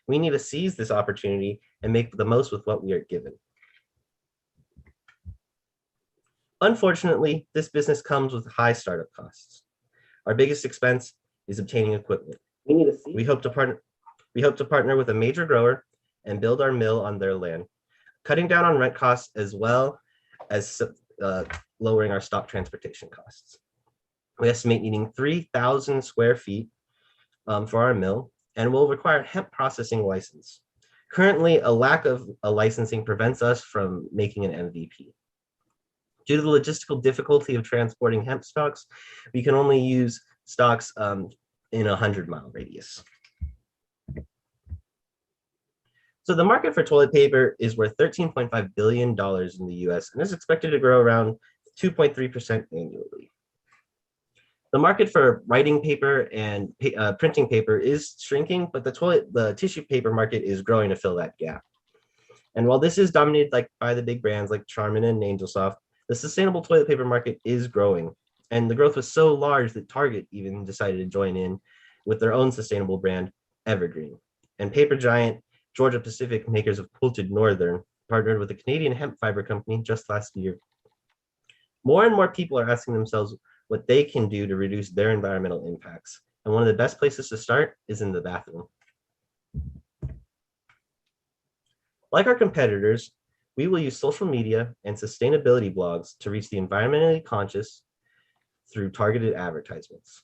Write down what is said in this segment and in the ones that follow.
We need to seize this opportunity and make the most with what we are given. Unfortunately, this business comes with high startup costs. Our biggest expense is obtaining equipment. We hope to partner with a major grower and build our mill on their land, cutting down on rent costs as well as lowering our stock transportation costs. We estimate needing 3,000 square feet for our mill, and will require hemp processing license. Currently, a lack of a licensing prevents us from making an MVP. Due to the logistical difficulty of transporting hemp stalks, we can only use stalks in a 100-mile radius. So the market for toilet paper is worth $13.5 billion in the US and is expected to grow around 2.3% annually. The market for writing paper and printing paper is shrinking, but the tissue paper market is growing to fill that gap. And while this is dominated by the big brands like Charmin and Angelsoft, the sustainable toilet paper market is growing. And the growth was so large that Target even decided to join in with their own sustainable brand, Evergreen. And paper giant Georgia Pacific, makers of Quilted Northern, partnered with a Canadian hemp fiber company just last year. More and more people are asking themselves what they can do to reduce their environmental impacts. And one of the best places to start is in the bathroom. Like our competitors, we will use social media and sustainability blogs to reach the environmentally conscious through targeted advertisements.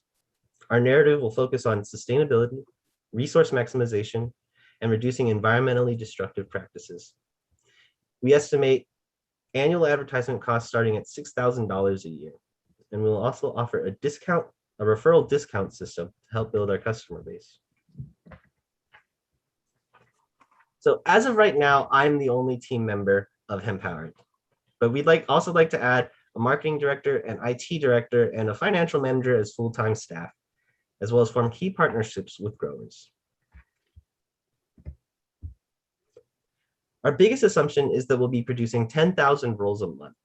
Our narrative will focus on sustainability, resource maximization, and reducing environmentally destructive practices. We estimate annual advertisement costs starting at $6,000 a year. And we will also offer a referral discount system to help build our customer base. So as of right now, I'm the only team member of Hempowered, but we'd also like to add a marketing director, an IT director, and a financial manager as full-time staff, as well as form key partnerships with growers. Our biggest assumption is that we'll be producing 10,000 rolls a month.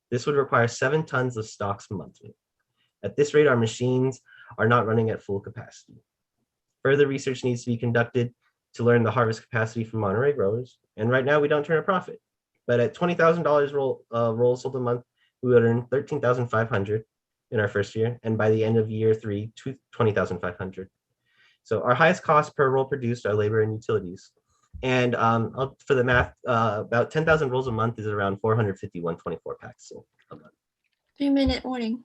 This would require 7 tons of stalks monthly. At this rate, our machines are not running at full capacity. Further research needs to be conducted to learn the harvest capacity from Monterey growers. And right now we don't turn a profit, but at $20,000 rolls sold a month, we would earn $13,500 in our first year. And by the end of year 3, $20,500. So our highest cost per roll produced are labor and utilities. And for the math, about 10,000 rolls a month is around 450 124 packs a month. 3-minute warning.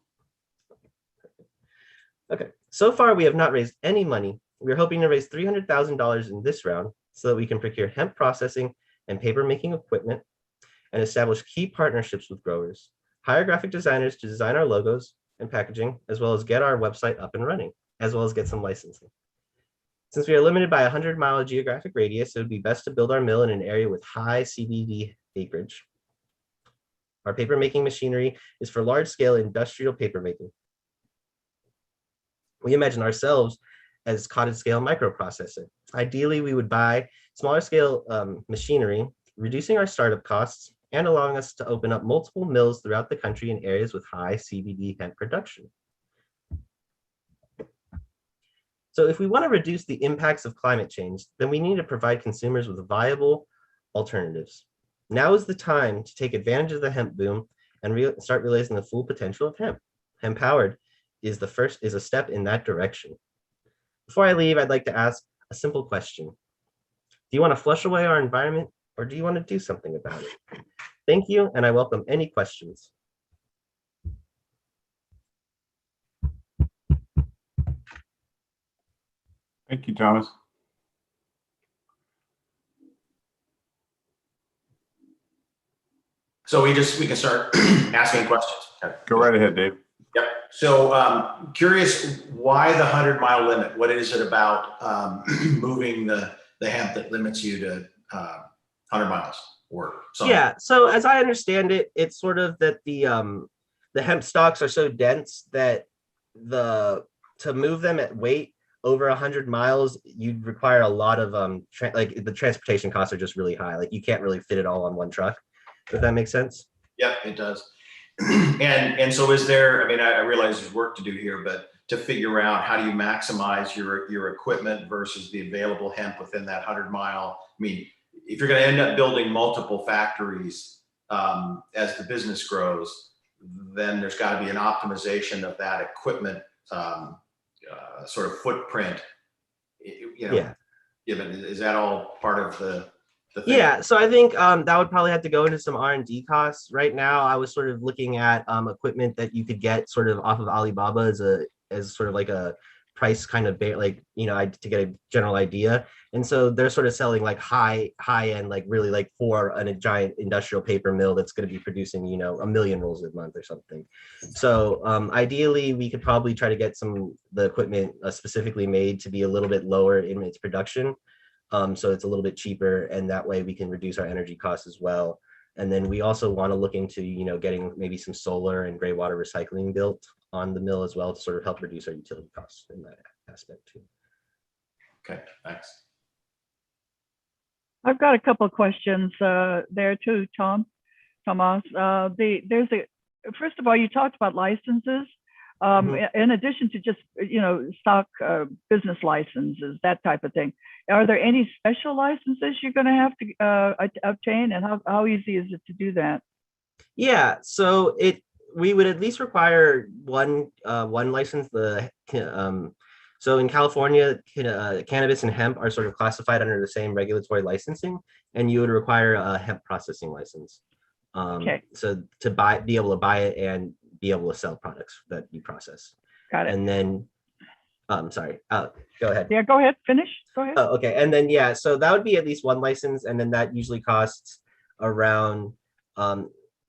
Okay, so far we have not raised any money. We're hoping to raise $300,000 in this round so that we can procure hemp processing and paper making equipment and establish key partnerships with growers, hire graphic designers to design our logos and packaging, as well as get our website up and running, as well as get some licensing. Since we are limited by a 100-mile geographic radius, it would be best to build our mill in an area with high CBD acreage. Our paper making machinery is for large-scale industrial paper making. We imagine ourselves as cottage-scale microprocessor. Ideally, we would buy smaller-scale machinery, reducing our startup costs and allowing us to open up multiple mills throughout the country in areas with high CBD hemp production. So if we want to reduce the impacts of climate change, then we need to provide consumers with viable alternatives. Now is the time to take advantage of the hemp boom and start realizing the full potential of hemp. Hempowered is a step in that direction. Before I leave, I'd like to ask a simple question. Do you want to flush away our environment, or do you want to do something about it? Thank you, and I welcome any questions. Thank you, Thomas. So we can start asking questions. Okay. Go right ahead, Dave. Yep. So curious why the 100-mile limit? What is it about moving the hemp that limits you to 100 miles or something? Yeah, so as I understand it, it's sort of that the hemp stalks are so dense that to move them at weight over 100 miles, you'd require a lot of the transportation costs are just really high. Like you can't really fit it all on one truck. If that makes sense. Yeah, it does. And so is there, I mean, I realize there's work to do here, but to figure out how do you maximize your equipment versus the available hemp within that 100-mile. I mean, if you're going to end up building multiple factories as the business grows, then there's got to be an optimization of that equipment sort of footprint. You know, Yeah. given, is that all part of the thing? Yeah, so I think that would probably have to go into some R&D costs. Right now, I was sort of looking at equipment that you could get sort of off of Alibaba as sort of like a price kind of like, you know, to get a general idea. And so they're sort of selling like high end, like really like for a giant industrial paper mill that's going to be producing, you know, 1 million rolls a month or something. So ideally, we could probably try to get the equipment specifically made to be a little bit lower in its production. So it's a little bit cheaper, and that way we can reduce our energy costs as well. And then we also want to look into, you know, getting maybe some solar and gray water recycling built on the mill as well to sort of help reduce our utility costs in that aspect too. Okay, thanks. I've got a couple of questions there too, Thomas. First of all, you talked about licenses. In addition to just, you know, stock business licenses, that type of thing. Are there any special licenses you're going to have to obtain, and how easy is it to do that? Yeah, so we would at least require one license. So in California, cannabis and hemp are sort of classified under the same regulatory licensing, and you would require a hemp processing license. Okay. So to be able to buy it and be able to sell products that you process. Got it. And then, sorry, go ahead. Yeah, go ahead. Finish. Go ahead. Oh, okay. And then, yeah, so that would be at least one license. And then that usually costs around,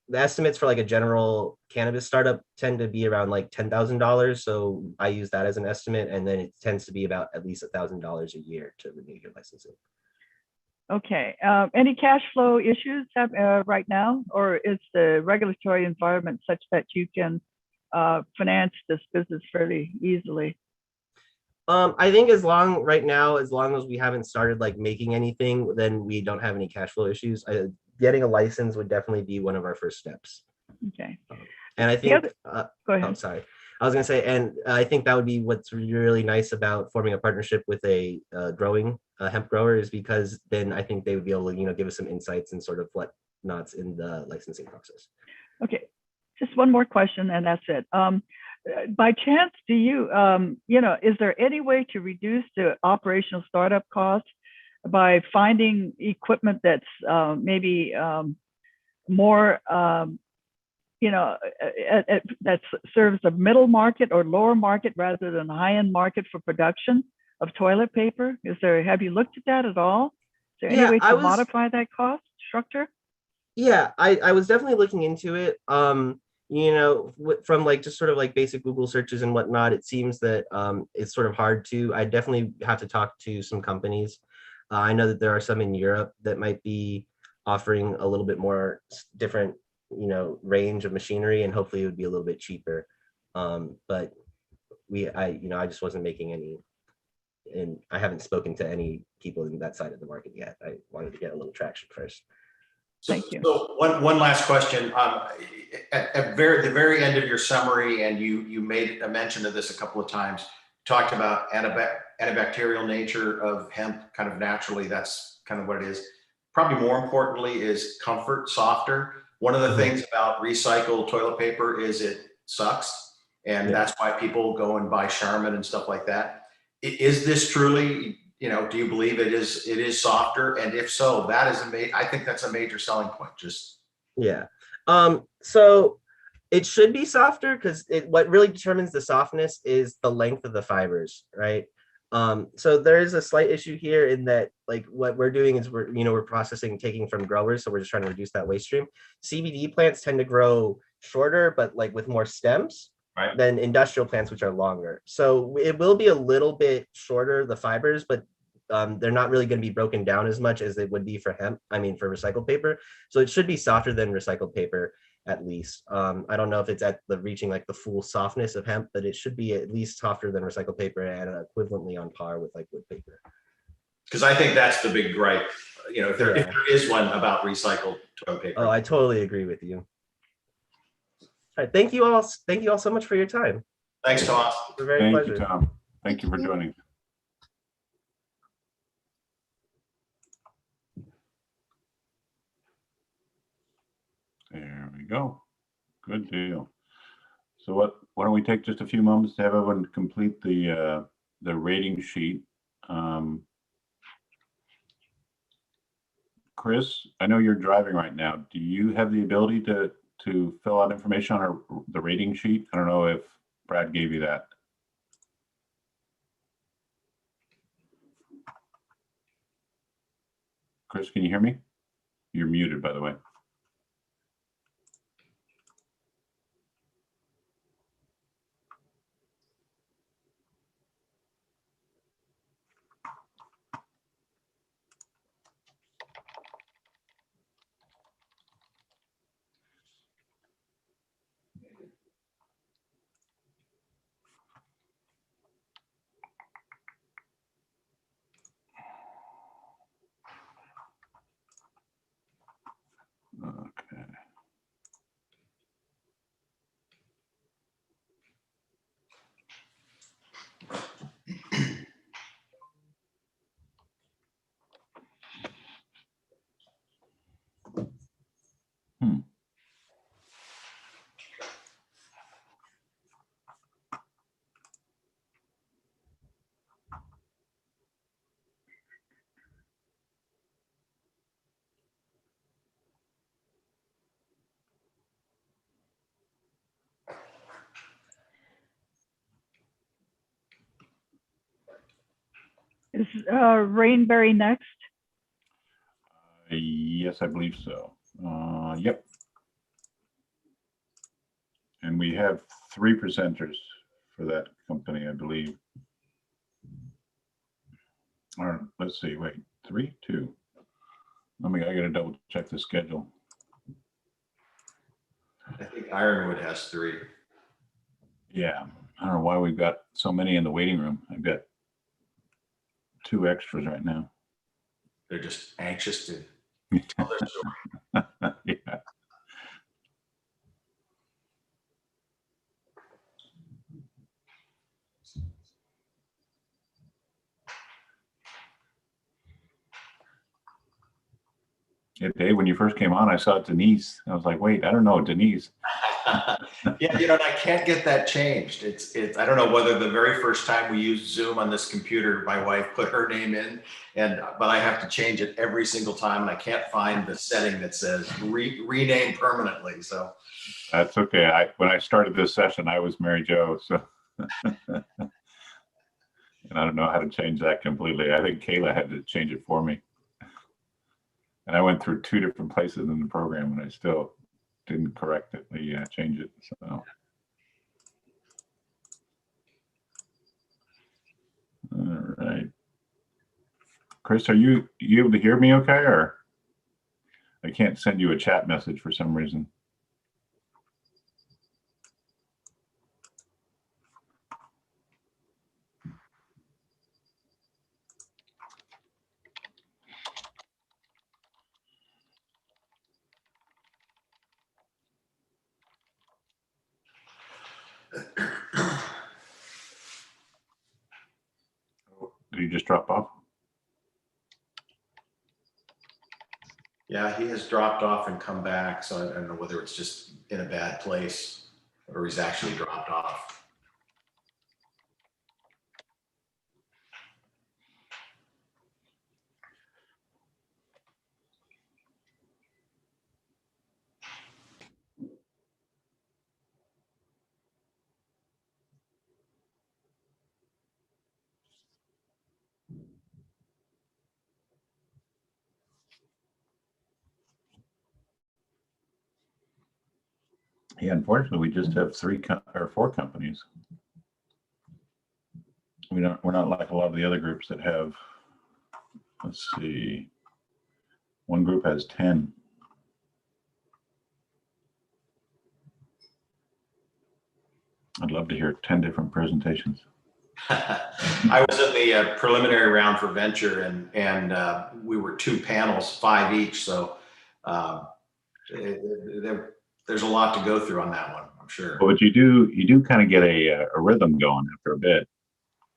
the estimates for like a general cannabis startup tend to be around like $10,000. So I use that as an estimate. And then it tends to be about at least $1,000 a year to renew your licensing. Okay. Any cash flow issues right now, or is the regulatory environment such that you can finance this business fairly easily? I think right now, as long as we haven't started like making anything, then we don't have any cash flow issues. Getting a license would definitely be one of our first steps. Okay. And I think, Go ahead. I'm sorry. I was going to say, and I think that would be what's really nice about forming a partnership with a growing hemp grower, is because then I think they would be able to, you know, give us some insights and sort of whatnots in the licensing process. Okay, just one more question, and that's it. By chance, do you, you know, is there any way to reduce the operational startup costs by finding equipment that's maybe more, you know, that serves a middle market or lower market rather than a high-end market for production of toilet paper? Have you looked at that at all? Is there any way to modify that cost structure? Yeah, I was definitely looking into it. You know, from like just sort of like basic Google searches and whatnot, it seems that it's sort of hard to. I definitely have to talk to some companies. I know that there are some in Europe that might be offering a little bit more different, you know, range of machinery, and hopefully it would be a little bit cheaper. But I just wasn't making any, and I haven't spoken to any people in that side of the market yet. I wanted to get a little traction first. Thank you. So one last question. At the very end of your summary, and you made a mention of this a couple of times, talked about antibacterial nature of hemp, kind of naturally, that's kind of what it is. Probably more importantly is comfort, softer. One of the things about recycled toilet paper is it sucks. And that's why people go and buy Charmin and stuff like that. Is this truly, you know, do you believe it is softer? And if so, I think that's a major selling point. Yeah. So it should be softer because what really determines the softness is the length of the fibers, right? So there is a slight issue here in that, like, what we're doing is we're processing, taking from growers, so we're just trying to reduce that waste stream. CBD plants tend to grow shorter, but like with more stems, right, than industrial plants, which are longer. So it will be a little bit shorter, the fibers, but they're not really going to be broken down as much as they would be for hemp. I mean, for recycled paper. So it should be softer than recycled paper, at least. I don't know if it's at reaching like the full softness of hemp, but it should be at least softer than recycled paper and equivalently on par with like wood paper. Because I think that's the big gripe, you know, if there is one about recycled toilet paper. Oh, I totally agree with you. All right, thank you all so much for your time. Thanks, Thomas. It's a very Thank pleasure. you, Tom. Thank you for joining. There we go. Good deal. So why don't we take just a few moments to have everyone complete the rating sheet. Chris, I know you're driving right now. Do you have the ability to fill out information on the rating sheet? I don't know if Brad gave you that. Chris, can you hear me? You're muted, by the way. Okay. Is Rainberry next? Yes, I believe so. Yep. And we have 3 presenters for that company, I believe. Or let's see, wait, 3, 2. I gotta double check the schedule. I think Ironwood has 3. Yeah, I don't know why we've got so many in the waiting room. I've got 2 extras right now. They're just anxious to tell their story. Yeah. Yeah, Dave, when you first came on, I saw Denise. I was like, wait, I don't know Denise. Yeah, and I can't get that changed. It's I don't know whether the very first time we used Zoom on this computer, my wife put her name in, but I have to change it every single time, and I can't find the setting that says rename permanently. So That's okay. When I started this session, I was Mary Jo, so and I don't know how to change that completely. I think Kayla had to change it for me. And I went through 2 different places in the program, and I still didn't correctly change it. So, all right, Chris, are you able to hear me? Okay, or I can't send you a chat message for some reason. Did you just drop off? yeah, he has dropped off and come back. So I don't know whether it's just in a bad place or he's actually dropped off. Yeah, unfortunately, we just have 4 companies. We're not like a lot of the other groups that have. Let's see. One group has 10. I'd love to hear 10 different presentations. I was in the preliminary round for venture, and we were 2 panels, 5 each. So there's a lot to go through on that one. I'm sure. But you do kind of get a rhythm going after a bit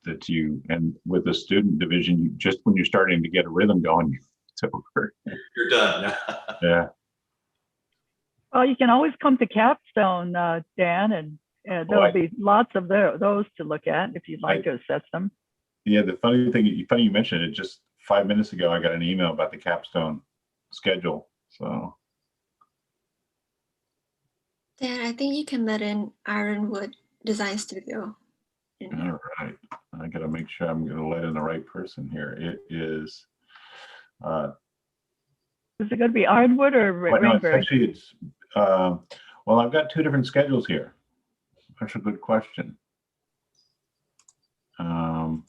that and with the student division, just when you're starting to get a rhythm going, it's over. You're done. Yeah. Well, you can always come to Capstone, Dan, and there'll be lots of those to look at if you'd like to assess them. Yeah, the funny you mentioned it. Just 5 minutes ago, I got an email about the Capstone schedule. So, Dan, I think you can let in Ironwood Design Studio. all right, I got to make sure I'm going to let in the right person here. It is. Is it going to be Ironwood or Rainbury? Well, I've got two different schedules here. That's a good question. Now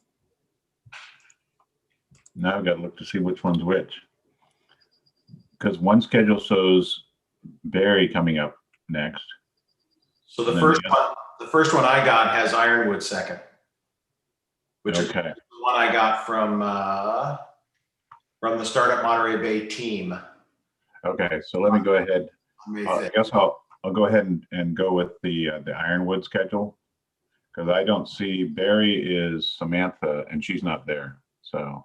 I've got to look to see which one's which. Because one schedule shows Barry coming up next. So the first one I got has Ironwood second, which is the one I got from the Startup Monterey Bay team. Okay, so let me go ahead. I guess I'll go ahead and go with the Ironwood schedule, because I don't see Barry is Samantha and she's not there. So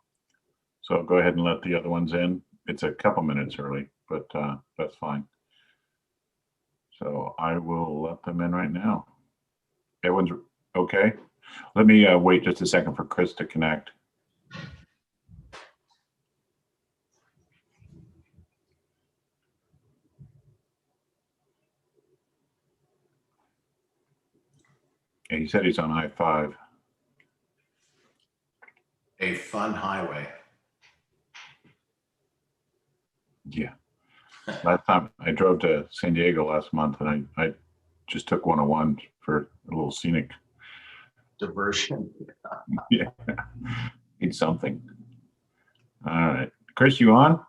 go ahead and let the other ones in. It's a couple minutes early, but that's fine. So I will let them in right now. Everyone's okay. Let me wait just a second for Chris to connect. Yeah, he said he's on I-5. A fun highway. Yeah. Last time I drove to San Diego last month, and I just took 101 for a little scenic diversion. Yeah, need something. All right, Chris, you on?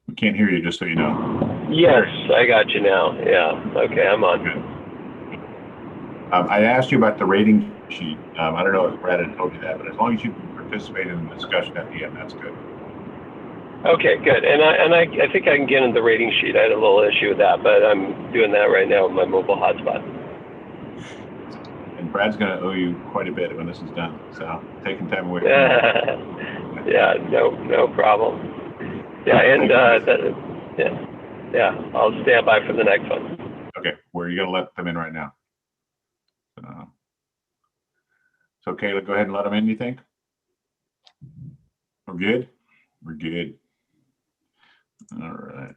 We can't hear you, just so you know. Yes, I got you now. Yeah. Okay, I'm on. Good. I asked you about the rating sheet. I don't know if Brad had told you that, but as long as you can participate in the discussion at the end, that's good. Okay, good. And I think I can get in the rating sheet. I had a little issue with that, but I'm doing that right now with my mobile hotspot. And Brad's going to owe you quite a bit when this is done. So taking time away from Yeah, no problem. Yeah, and I'll stand by for the next one. Okay, where are you going to let them in right now? So Kayla, go ahead and let them in, you think? We're good? We're good. All right.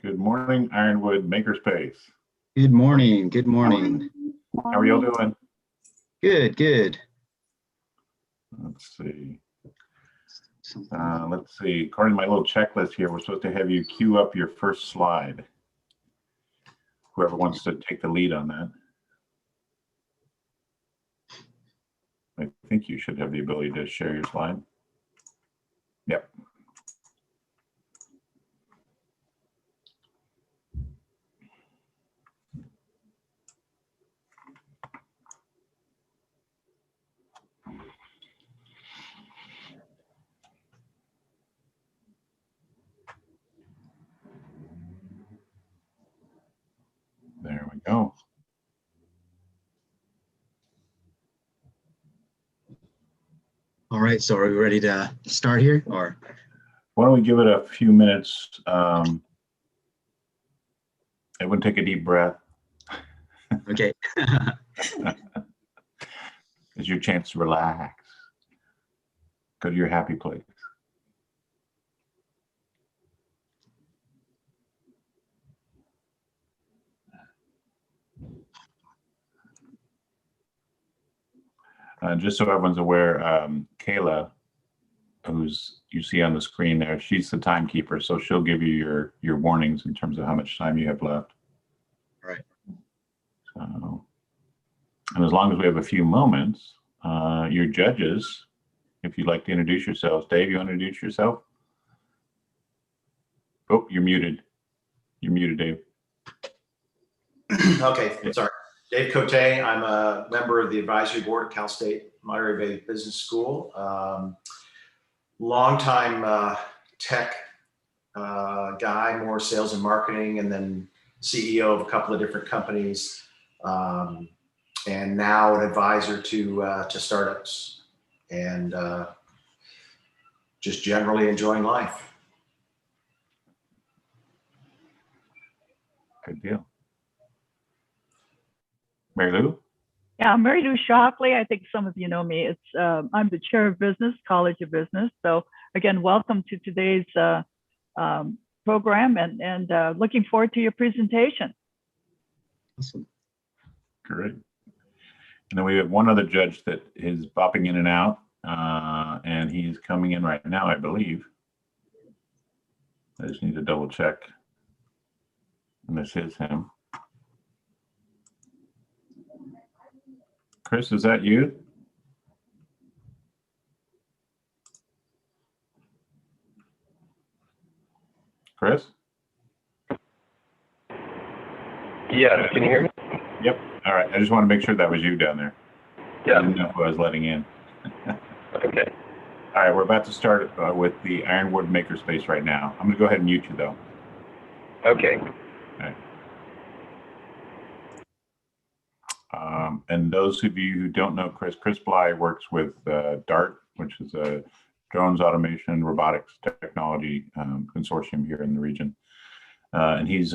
Good morning, Ironwood Makerspace. Good morning. Good morning. How are y'all doing? Good, good. Let's see. Let's see. According to my little checklist here, we're supposed to have you queue up your first slide. Whoever wants to take the lead on that. I think you should have the ability to share your slide. Yep. There we go. All right, so are we ready to start here, or? Why don't we give it a few minutes? Everyone take a deep breath. Okay. It's your chance to relax. Go to your happy place. Just so everyone's aware, Kayla, who's you see on the screen there, she's the timekeeper, so she'll give you your warnings in terms of how much time you have left. Right. So, and as long as we have a few moments, your judges, if you'd like to introduce yourselves. Dave, you want to introduce yourself? Oh, you're muted. You're muted, Dave. Okay, sorry. Dave Cote, I'm a member of the advisory board at Cal State Monterey Bay Business School. Longtime tech guy, more sales and marketing, and then CEO of a couple of different companies, and now an advisor to startups, and just generally enjoying life. Good deal. Mary Lou? Yeah, I'm Mary Lou Shockley. I think some of you know me. I'm the chair of business, College of Business. So again, welcome to today's program, and looking forward to your presentation. Awesome. Great. And then we have one other judge that is bopping in and out, and he's coming in right now, I believe. I just need to double check. And this is him. Chris, is that you? Chris? Yeah, can you hear me? Yep. All right. I just want to make sure that was you down there. I Yeah. didn't know who I was letting in. Okay. All right. We're about to start with the Ironwood Makerspace right now. I'm going to go ahead and mute you, though. Okay. And those of you who don't know Chris Bly works with DART, which is a drones automation robotics technology consortium here in the region. And he's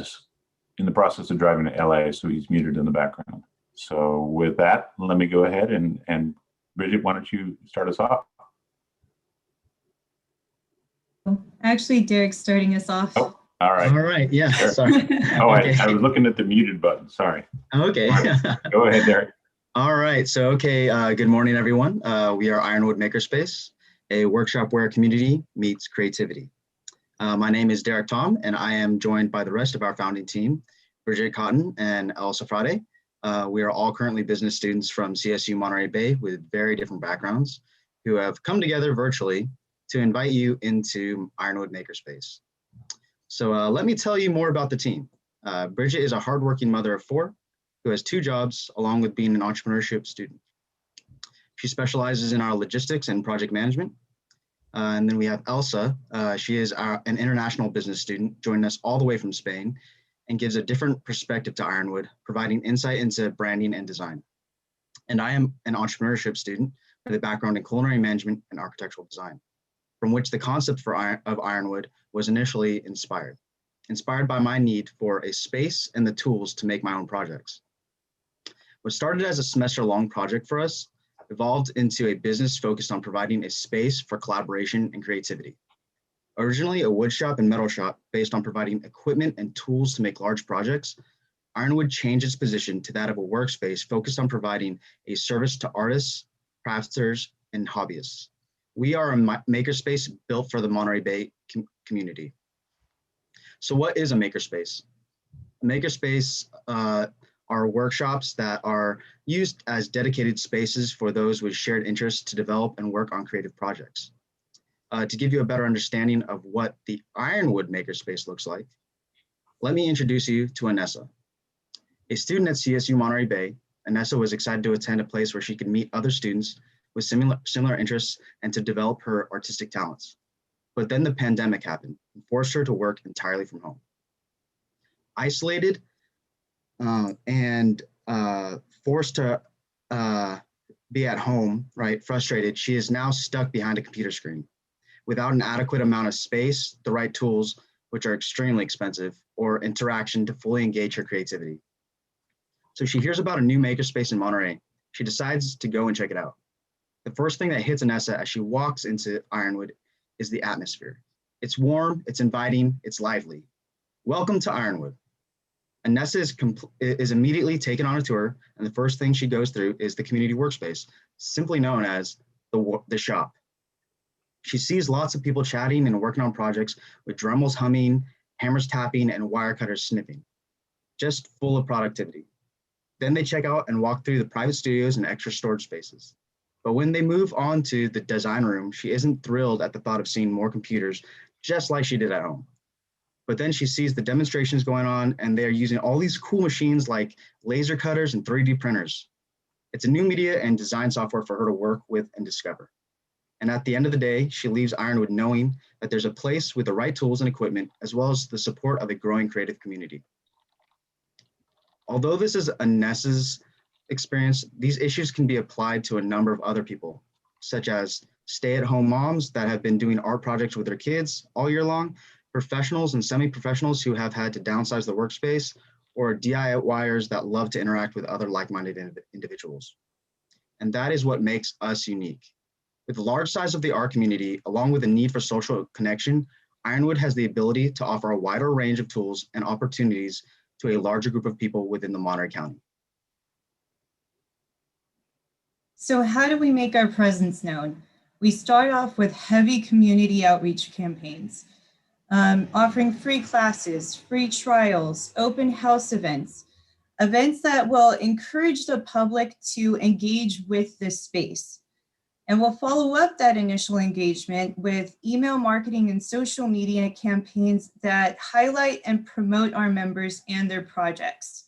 in the process of driving to LA, so he's muted in the background. So with that, let me go ahead and Bridget, why don't you start us off? Actually, Derek's starting us off. Oh, all right. All right. Yeah. Sure. Sorry. Oh, Okay. I was looking at the muted button. Sorry. Okay. Go ahead, Derek. All right. So, okay. Good morning, everyone. We are Ironwood Makerspace, a workshop where community meets creativity. My name is Derek Tom, and I am joined by the rest of our founding team, Bridget Cotton and Elsa Frade. We are all currently business students from CSU Monterey Bay with very different backgrounds who have come together virtually to invite you into Ironwood Makerspace. So let me tell you more about the team. Bridget is a hardworking mother of 4 who has 2 jobs along with being an entrepreneurship student. She specializes in our logistics and project management. And then we have Elsa. She is an international business student, joining us all the way from Spain, and gives a different perspective to Ironwood, providing insight into branding and design. And I am an entrepreneurship student with a background in culinary management and architectural design, from which the concept of Ironwood was initially inspired by my need for a space and the tools to make my own projects. What started as a semester-long project for us evolved into a business focused on providing a space for collaboration and creativity. Originally a wood shop and metal shop based on providing equipment and tools to make large projects, Ironwood changed its position to that of a workspace focused on providing a service to artists, crafters, and hobbyists. We are a makerspace built for the Monterey Bay community. So what is a makerspace? A makerspace are workshops that are used as dedicated spaces for those with shared interests to develop and work on creative projects. To give you a better understanding of what the Ironwood Makerspace looks like, let me introduce you to Anessa. A student at CSU Monterey Bay, Anessa was excited to attend a place where she could meet other students with similar interests and to develop her artistic talents. But then the pandemic happened and forced her to work entirely from home. Isolated and forced to be at home, right, frustrated, she is now stuck behind a computer screen without an adequate amount of space, the right tools, which are extremely expensive, or interaction to fully engage her creativity. So she hears about a new makerspace in Monterey. She decides to go and check it out. The first thing that hits Anessa as she walks into Ironwood is the atmosphere. It's warm, it's inviting, it's lively. Welcome to Ironwood. Anessa is immediately taken on a tour, and the first thing she goes through is the community workspace, simply known as the shop. She sees lots of people chatting and working on projects with Dremels humming, hammers tapping, and wire cutters snipping, just full of productivity. Then they check out and walk through the private studios and extra storage spaces. But when they move on to the design room, she isn't thrilled at the thought of seeing more computers, just like she did at home. But then she sees the demonstrations going on, and they're using all these cool machines like laser cutters and 3D printers. It's a new media and design software for her to work with and discover. And at the end of the day, she leaves Ironwood knowing that there's a place with the right tools and equipment, as well as the support of a growing creative community. Although this is a Ness's experience, these issues can be applied to a number of other people, such as stay-at-home moms that have been doing art projects with their kids all year long, professionals and semi-professionals who have had to downsize their workspace, or DIYers that love to interact with other like-minded individuals. And that is what makes us unique. With the large size of the art community, along with the need for social connection, Ironwood has the ability to offer a wider range of tools and opportunities to a larger group of people within the Monterey County. So how do we make our presence known? We start off with heavy community outreach campaigns, offering free classes, free trials, open house events that will encourage the public to engage with this space. And we'll follow up that initial engagement with email marketing and social media campaigns that highlight and promote our members and their projects.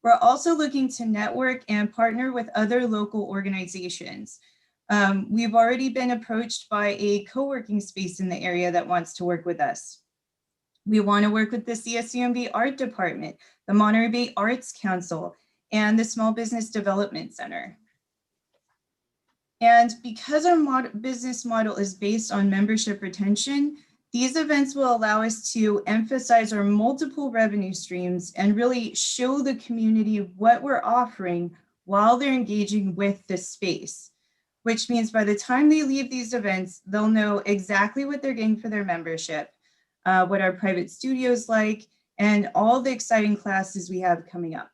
We're also looking to network and partner with other local organizations. We've already been approached by a co-working space in the area that wants to work with us. We want to work with the CSUMB Art Department, the Monterey Bay Arts Council, and the Small Business Development Center. And because our business model is based on membership retention, these events will allow us to emphasize our multiple revenue streams and really show the community what we're offering while they're engaging with the space, which means by the time they leave these events, they'll know exactly what they're getting for their membership, what our private studio's like, and all the exciting classes we have coming up.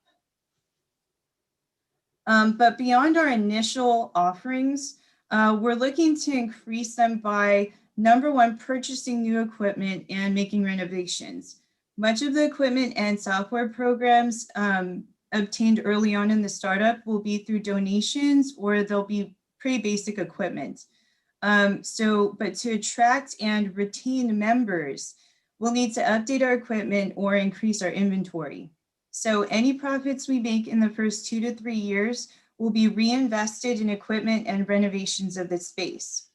But beyond our initial offerings, we're looking to increase them by, number one, purchasing new equipment and making renovations. Much of the equipment and software programs obtained early on in the startup will be through donations, or they'll be pretty basic equipment. But to attract and retain members, we'll need to update our equipment or increase our inventory. So any profits we make in the first 2 to 3 years will be reinvested in equipment and renovations of the space.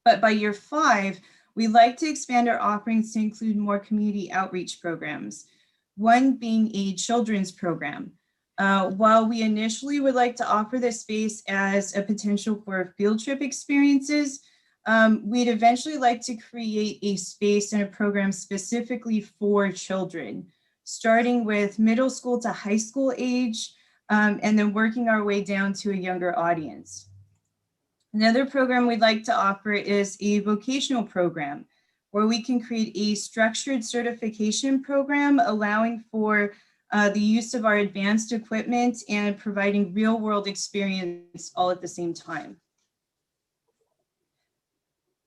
But by year 5, we'd like to expand our offerings to include more community outreach programs, one being a children's program. While we initially would like to offer this space as a potential for field trip experiences, we'd eventually like to create a space and a program specifically for children, starting with middle school to high school age, and then working our way down to a younger audience. Another program we'd like to offer is a vocational program, where we can create a structured certification program allowing for the use of our advanced equipment and providing real world experience all at the same time.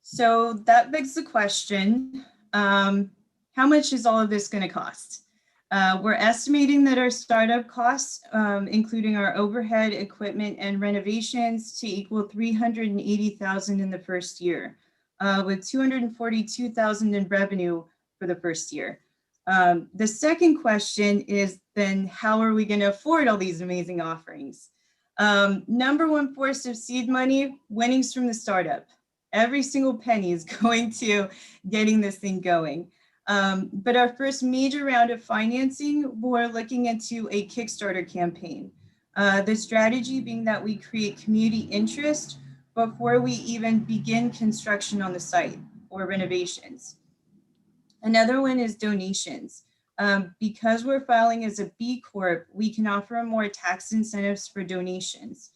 So that begs the question, how much is all of this going to cost? We're estimating that our startup costs, including our overhead, equipment, and renovations, to equal $380,000 in the first year, with $242,000 in revenue for the first year. The second question is then, how are we going to afford all these amazing offerings? Number one force of seed money, winnings from the startup. Every single penny is going to getting this thing going. But our first major round of financing, we're looking into a Kickstarter campaign. The strategy being that we create community interest before we even begin construction on the site or renovations. Another one is donations. Because we're filing as a B Corp, we can offer more tax incentives for donations.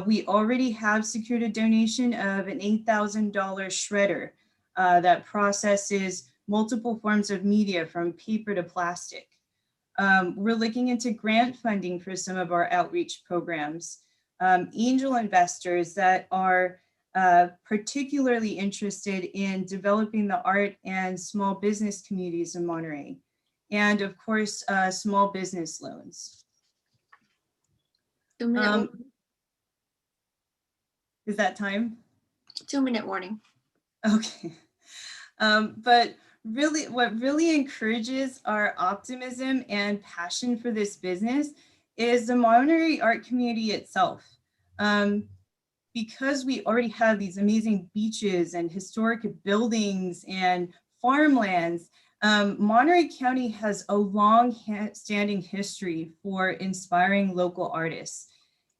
We already have secured a donation of an $8,000 shredder that processes multiple forms of media from paper to plastic. We're looking into grant funding for some of our outreach programs, angel investors that are particularly interested in developing the art and small business communities in Monterey, and of course, small business loans. Is that time? 2-minute warning. Okay. But really, what really encourages our optimism and passion for this business is the Monterey art community itself. Because we already have these amazing beaches and historic buildings and farmlands, Monterey County has a long-standing history for inspiring local artists.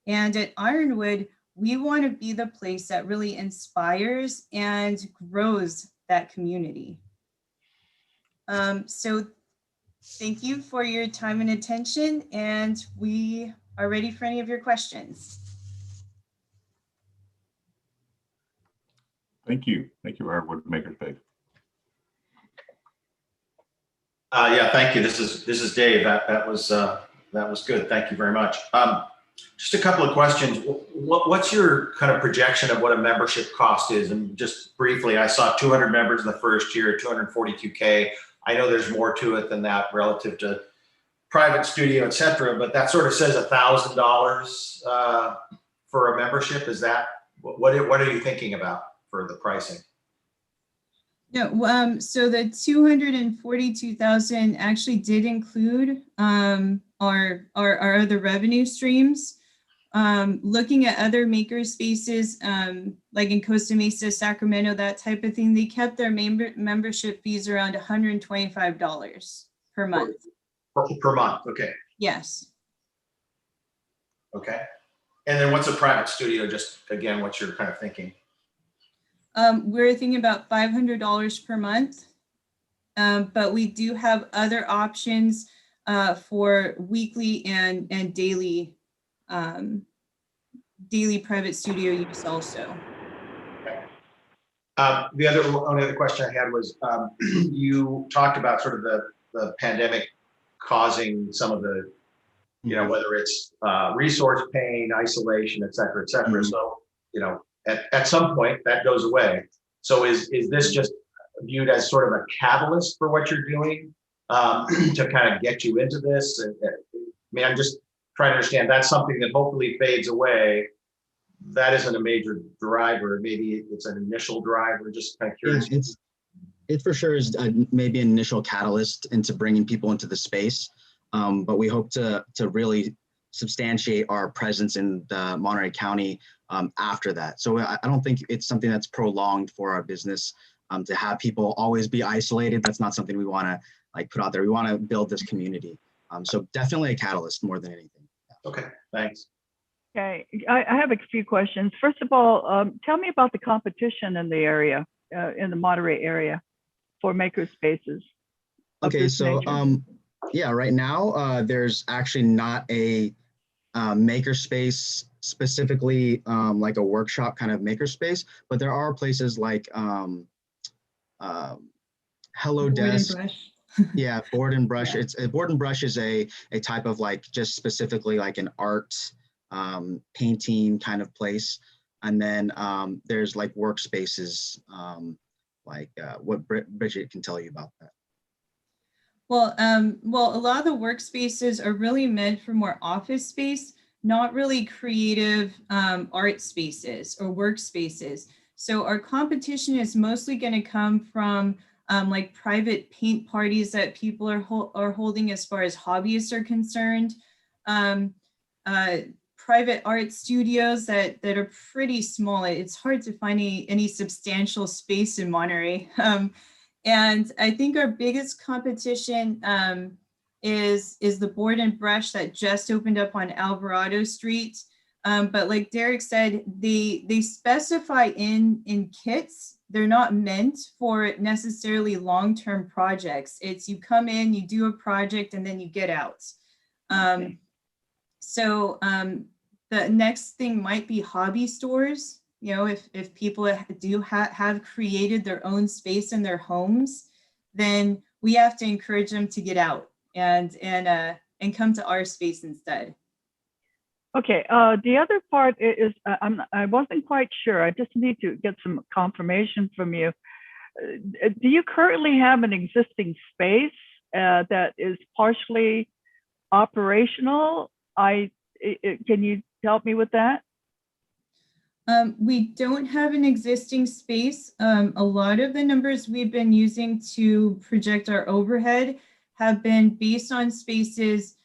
And at Ironwood, we want to be the place that really inspires and grows that community. So thank you for your time and attention, and we are ready for any of your questions. Thank you. Thank you, Ironwood Makerspace. Yeah, thank you. This is Dave. That was good. Thank you very much. Just a couple of questions. What's your kind of projection of what a membership cost is? And just briefly, I saw 200 members in the first year, 242K. I know there's more to it than that relative to private studio, et cetera, but that sort of says $1,000 for a membership. Is that, what are you thinking about for the pricing? No, so the 242,000 actually did include our other revenue streams. Looking at other maker spaces, like in Costa Mesa, Sacramento, that type of thing, they kept their membership fees around $125 per month. Per month, okay. Yes. Okay. And then what's a private studio? Just again, what's your kind of thinking? We're thinking about $500 per month, but we do have other options for weekly and daily daily private studio use also. Okay. The only other question I had was you talked about sort of the pandemic causing some of the, whether it's resource pain, isolation, et cetera, et cetera. So, at some point that goes away. So is this just viewed as sort of a catalyst for what you're doing to kind of get you into this? And, I mean, I'm just trying to understand, that's something that hopefully fades away. That isn't a major driver. Maybe it's an initial driver, just kind of curious. Yeah, it for sure is maybe an initial catalyst into bringing people into the space. But we hope to really substantiate our presence in the Monterey County after that. So I don't think it's something that's prolonged for our business to have people always be isolated. That's not something we want to put out there. We want to build this community. So definitely a catalyst more than anything. Okay, thanks. Okay, I have a few questions. First of all, tell me about the competition in the area, in the Monterey area for maker spaces. Okay, so yeah, right now there's actually not a maker space specifically like a workshop kind of maker space, but there are places like Hello Desk. Yeah, Board and Brush. Yeah. Board and Brush is a type of just specifically like an art painting kind of place. And then there's workspaces what Bridget can tell you about that. Well, a lot of the workspaces are really meant for more office space, not really creative art spaces or workspaces. So our competition is mostly going to come from private paint parties that people are holding as far as hobbyists are concerned. Private art studios that are pretty small. It's hard to find any substantial space in Monterey. And I think our biggest competition is the Board and Brush that just opened up on Alvarado Street. But like Derek said, they specify in kits. They're not meant for necessarily long-term projects. It's you come in, you do a project, and then you get out. Okay. So the next thing might be hobby stores. If people do have created their own space in their homes, then we have to encourage them to get out and come to our space instead. Okay, the other part is I wasn't quite sure. I just need to get some confirmation from you. Do you currently have an existing space that is partially operational? Can you help me with that? We don't have an existing space. A lot of the numbers we've been using to project our overhead have been based on spaces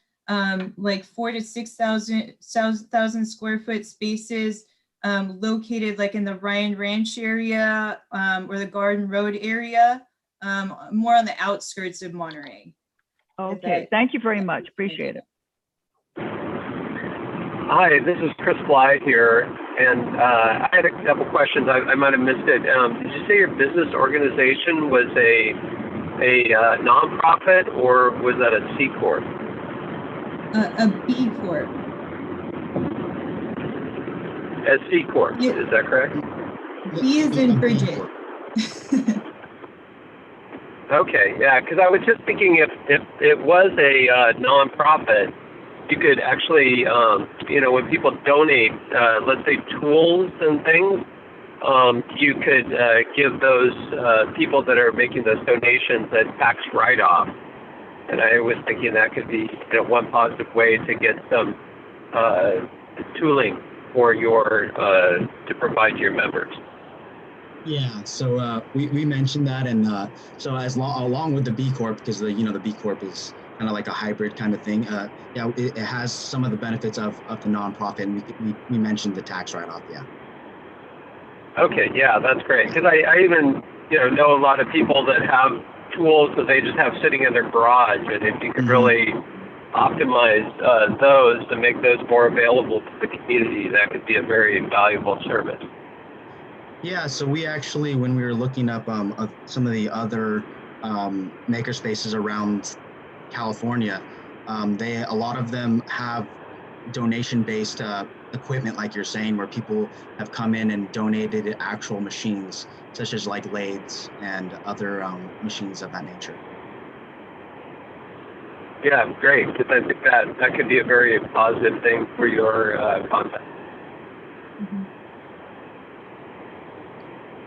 like 4,000 to 6,000 square foot spaces located like in the Ryan Ranch area or the Garden Road area, more on the outskirts of Monterey. Okay, thank you very much. Appreciate it. Hi, this is Chris Bly here, and I had a couple questions. I might have missed it. Did you say your business organization was a nonprofit, or was that a C corp? A B Corp. A C corp, Yeah. is that correct? B is in Bridget. Okay, yeah, because I was just thinking if it was a nonprofit, you could actually, when people donate, let's say tools and things, you could give those people that are making those donations a tax write-off. And I was thinking that could be one positive way to get some tooling for to provide to your members. Yeah, so we mentioned that, and so along with the B Corp, because the B Corp is kind of like a hybrid kind of thing. Yeah, it has some of the benefits of the nonprofit, and we mentioned the tax write-off. Yeah. Okay, yeah, that's great. Because I even know a lot of people that have tools that they just have sitting in their garage, and if you could really optimize those to make those more available to the community, that could be a very valuable service. Yeah, so we actually, when we were looking up some of the other maker spaces around California, a lot of them have donation-based equipment, like you're saying, where people have come in and donated actual machines, such as like lathes and other machines of that nature. Yeah, great. Because I think that could be a very positive thing for your content.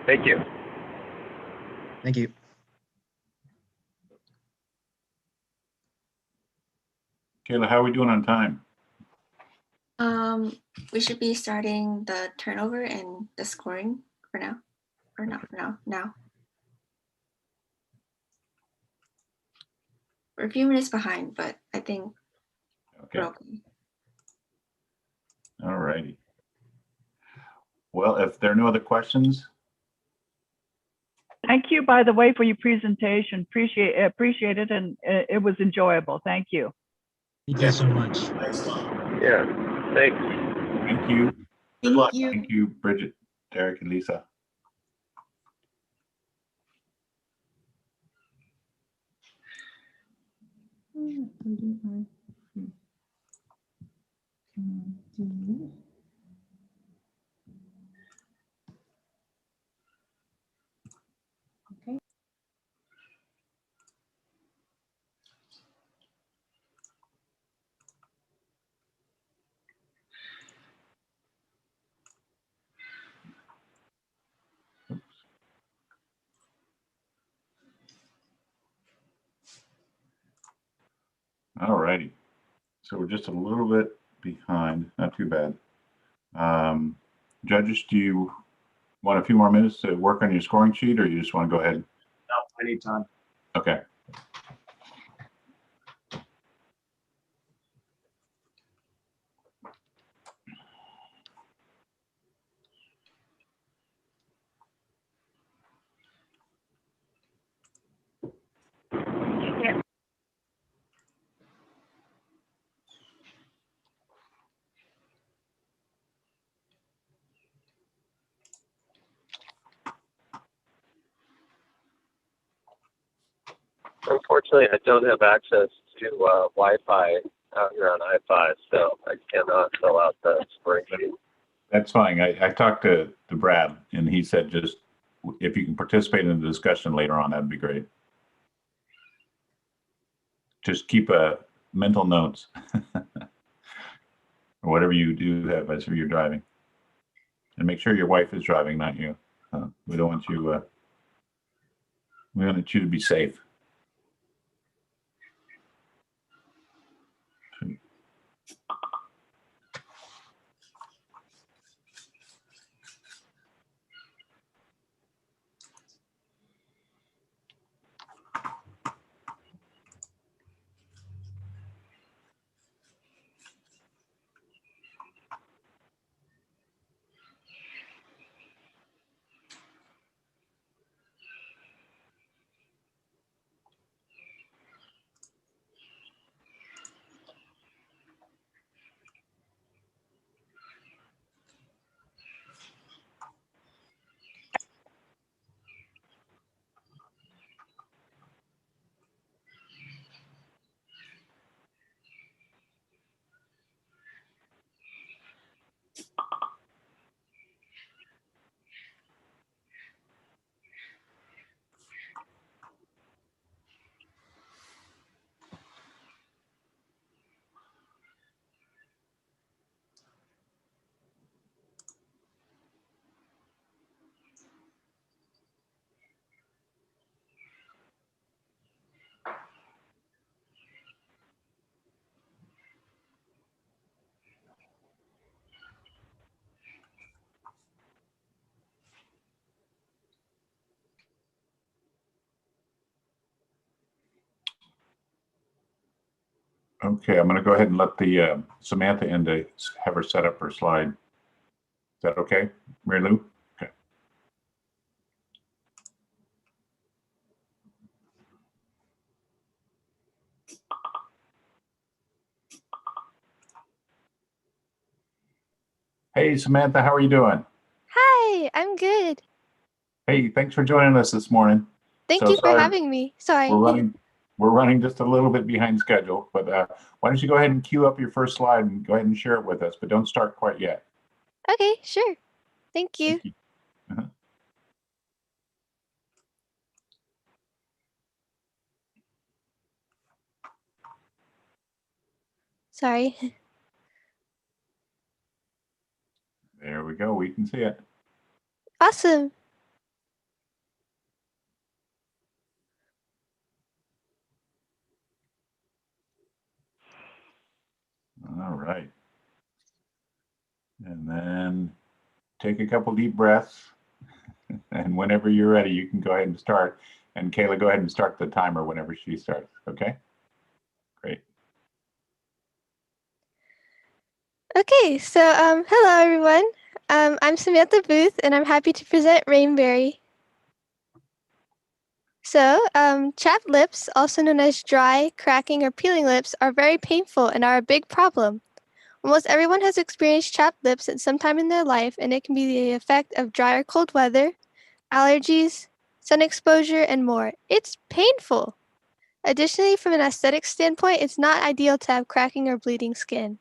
Thank you. Thank you. Kayla, how are we doing on time? We should be starting the turnover and the scoring for now. Or not for now. We're a few minutes behind, but I think Okay. we're okay. All righty. Well, if there are no other questions. Thank you, by the way, for your presentation. Appreciate it, and it was enjoyable. Thank you. Thank you so much. Thanks, Tom. Yeah, thanks. Thank you. Thank you. Thank you, Bridget, Derek, and Lisa. Okay. All righty. So we're just a little bit behind, not too bad. Judges, do you want a few more minutes to work on your scoring sheet, or you just want to go ahead? No, I need time. Okay. Unfortunately, I don't have access to Wi-Fi out here on I-5, so I cannot fill out the scoring sheet. That's fine. I talked to Brad, and he said just if you can participate in the discussion later on, that'd be great. Just keep mental notes or whatever you do have as you're driving, and make sure your wife is driving, not you. We don't want you. We want you to be safe. Okay, I'm going to go ahead and let the Samantha in to have her set up her slide. Is that okay, Mary Lou? Okay. Hey, Samantha, how are you doing? Hi, I'm good. Hey, thanks for joining us this morning. Thank So you for sorry, having me. Sorry. we're running just a little bit behind schedule, but why don't you go ahead and queue up your first slide and go ahead and share it with us, but don't start quite yet. Okay, sure. Thank you. Thank you. Uh-huh. Sorry. There we go. We can see it. Awesome. All right. And then take a couple deep breaths. And whenever you're ready, you can go ahead and start. And Kayla, go ahead and start the timer whenever she starts. Okay? Great. Okay, so hello everyone. I'm Samantha Booth and I'm happy to present Rainberry. So, chapped lips, also known as dry, cracking, or peeling lips, are very painful and are a big problem. Almost everyone has experienced chapped lips at some time in their life, and it can be the effect of dry or cold weather, allergies, sun exposure, and more. It's painful. Additionally, from an aesthetic standpoint, it's not ideal to have cracking or bleeding skin.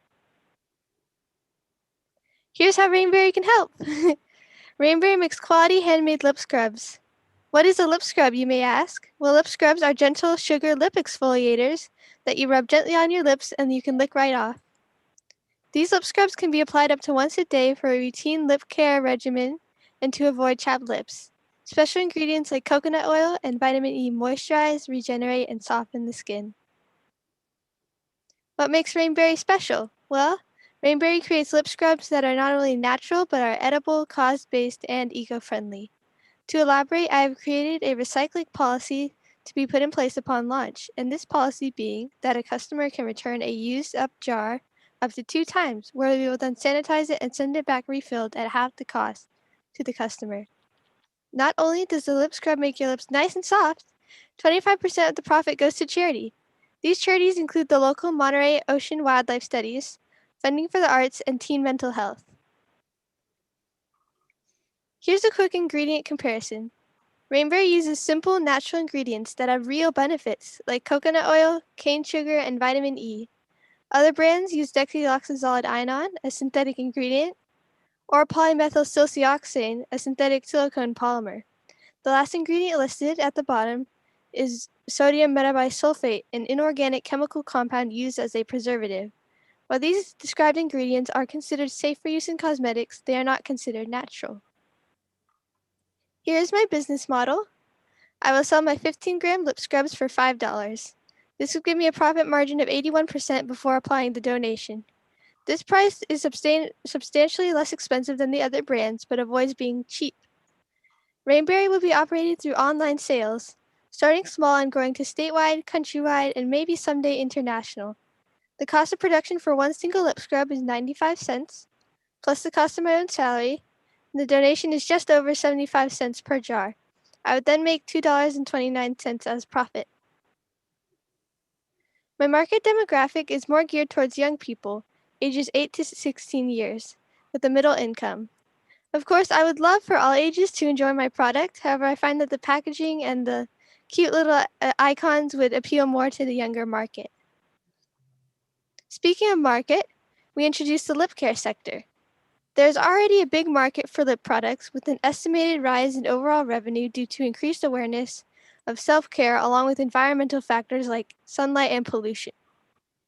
Here's how Rainberry can help. Rainberry makes quality handmade lip scrubs. What is a lip scrub, you may ask? Well, lip scrubs are gentle sugar lip exfoliators that you rub gently on your lips and you can lick right off. These lip scrubs can be applied up to once a day for a routine lip care regimen and to avoid chapped lips. Special ingredients like coconut oil and vitamin E moisturize, regenerate, and soften the skin. What makes Rainberry special? Well, Rainberry creates lip scrubs that are not only natural but are edible, cause-based, and eco-friendly. To elaborate, I have created a recycling policy to be put in place upon launch, and this policy being that a customer can return a used-up jar up to 2 times, where we will then sanitize it and send it back refilled at half the cost to the customer. Not only does the lip scrub make your lips nice and soft, 25% of the profit goes to charity. These charities include the local Monterey Ocean Wildlife Studies, Funding for the Arts, and Teen Mental Health. Here's a quick ingredient comparison. Rainberry uses simple, natural ingredients that have real benefits, like coconut oil, cane sugar, and vitamin E. Other brands use deoxyribonucleic, a synthetic ingredient, or polymethylsiloxane, a synthetic silicone polymer. The last ingredient listed at the bottom is sodium metabisulfate, an inorganic chemical compound used as a preservative. While these described ingredients are considered safe for use in cosmetics, they are not considered natural. Here is my business model. I will sell my 15-gram lip scrubs for $5. This will give me a profit margin of 81% before applying the donation. This price is substantially less expensive than the other brands, but avoids being cheap. Rainberry will be operated through online sales, starting small and growing to statewide, countrywide, and maybe someday international. The cost of production for one single lip scrub is 95 cents, plus the cost of my own salary, and the donation is just over 75 cents per jar. I would then make $2.29 as profit. My market demographic is more geared towards young people, ages 8 to 16 years, with a middle income. Of course, I would love for all ages to enjoy my product. However, I find that the packaging and the cute little icons would appeal more to the younger market. Speaking of market, we introduced the lip care sector. There's already a big market for lip products with an estimated rise in overall revenue due to increased awareness of self-care along with environmental factors like sunlight and pollution.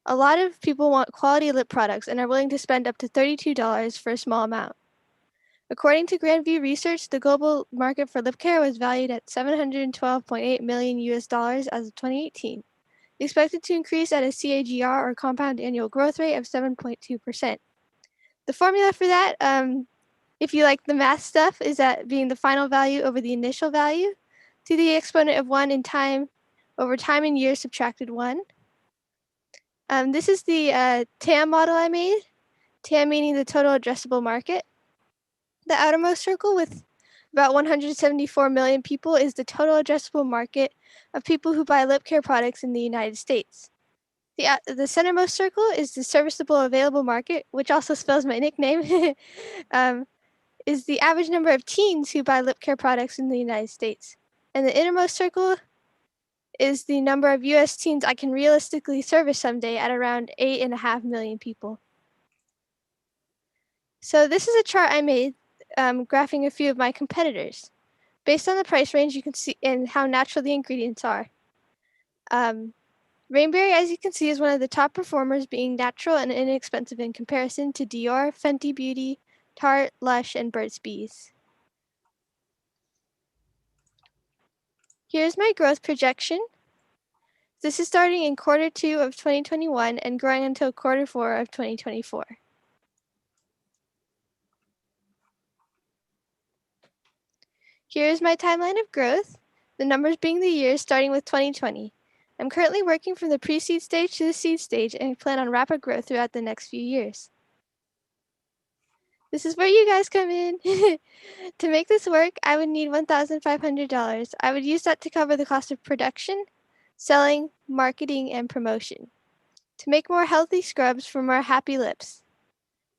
A lot of people want quality lip products and are willing to spend up to $32 for a small amount. According to Grandview Research, the global market for lip care was valued at $712.8 million as of 2018, expected to increase at a CAGR or compound annual growth rate of 7.2%. The formula for that, if you like the math stuff, is that being the final value over the initial value to the exponent of 1 in time over time and years subtracted 1. This is the TAM model I made. TAM meaning the total addressable market. The outermost circle with about 174 million people is the total addressable market of people who buy lip care products in the United States. The centermost circle is the serviceable available market, which also spells my nickname, is the average number of teens who buy lip care products in the United States. And the innermost circle is the number of US teens I can realistically service someday at around 8.5 million people. So this is a chart I made graphing a few of my competitors. Based on the price range, you can see and how natural the ingredients are. Rainberry, as you can see, is one of the top performers, being natural and inexpensive in comparison to Dior, Fenty Beauty, Tarte, Lush, and Burt's Bees. Here's my growth projection. This is starting in Q2 of 2021 and growing until Q4 of 2024. Here's my timeline of growth, the numbers being the years starting with 2020. I'm currently working from the pre-seed stage to the seed stage and I plan on rapid growth throughout the next few years. This is where you guys come in. To make this work, I would need $1,500. I would use that to cover the cost of production, selling, marketing, and promotion. To make more healthy scrubs for more happy lips.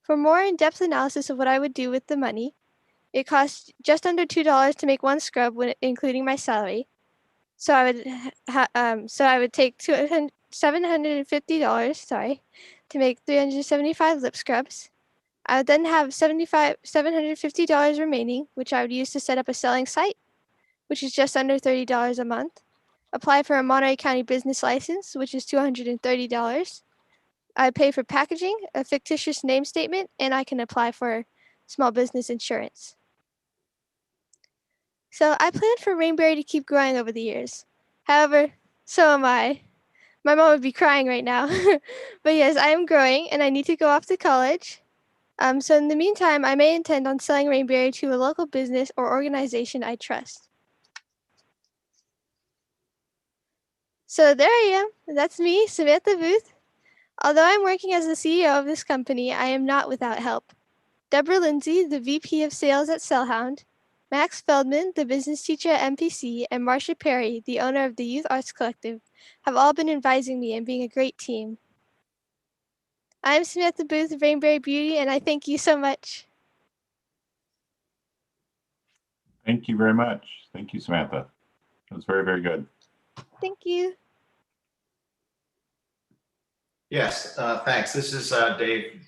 For more in-depth analysis of what I would do with the money, it costs just under $2 to make one scrub, when including my salary. So I would take $750, to make 375 lip scrubs. I would then have $750 remaining, which I would use to set up a selling site, which is just under $30 a month. Apply for a Monterey County business license, which is $230. I pay for packaging, a fictitious name statement, and I can apply for small business insurance. So I plan for Rainberry to keep growing over the years. However, so am I. My mom would be crying right now. But yes, I am growing and I need to go off to college. So in the meantime, I may intend on selling Rainberry to a local business or organization I trust. So there I am. That's me, Samantha Booth. Although I'm working as the CEO of this company, I am not without help. Deborah Lindsay, the VP of Sales at Cellhound, Max Feldman, the business teacher at MPC, and Marcia Perry, the owner of the Youth Arts Collective, have all been advising me and being a great team. I'm Samantha Booth of Rainberry Beauty, and I thank you so much. Thank you very much. Thank you, Samantha. That was very, very good. Thank you. Yes, thanks. This is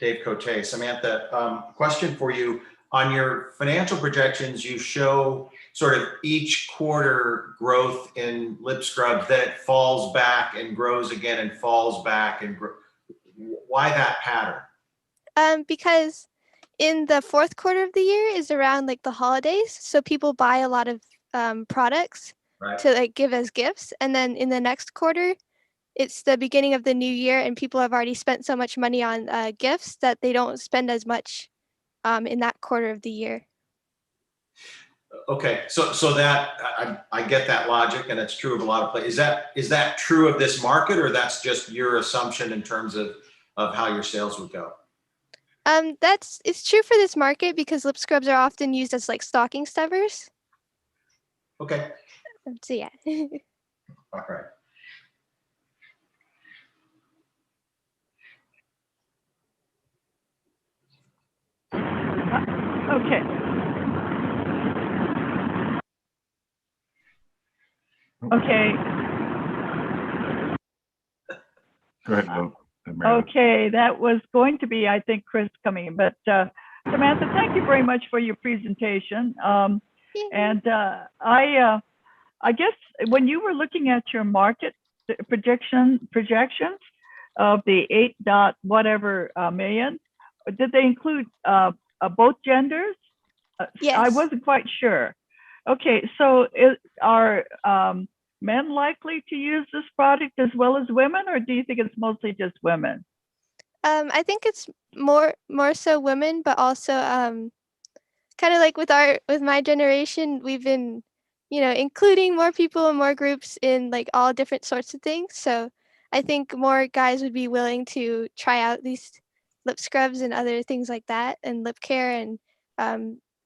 Dave Cote. Samantha, question for you. On your financial projections, you show sort of each quarter growth in lip scrubs, that it falls back and grows again and falls back and why that pattern? Because in the fourth quarter of the year is around like the holidays, so people buy a lot of products to like give as gifts, and then in the next quarter, it's the beginning of the new year, and people have already spent so much money on gifts that they don't spend as much in that quarter of the year. Okay, so that I get that logic, and it's true of a lot of places. Is that true of this market, or that's just your assumption in terms of how your sales would go? It's true for this market because lip scrubs are often used as like stocking stuffers. Okay. So yeah. All right. Okay. Okay. Go ahead, Mary. Okay, that was going to be, I think, Chris coming in, but Samantha, thank you very much for your presentation. And I guess when you were looking at your market projections of the 8 whatever million, did they include both genders? Yes. I wasn't quite sure. Okay, so are men likely to use this product as well as women, or do you think it's mostly just women? I think it's more so women, but also kind of like with my generation, we've been, including more people and more groups in like all different sorts of things. So I think more guys would be willing to try out these lip scrubs and other things like that, and lip care and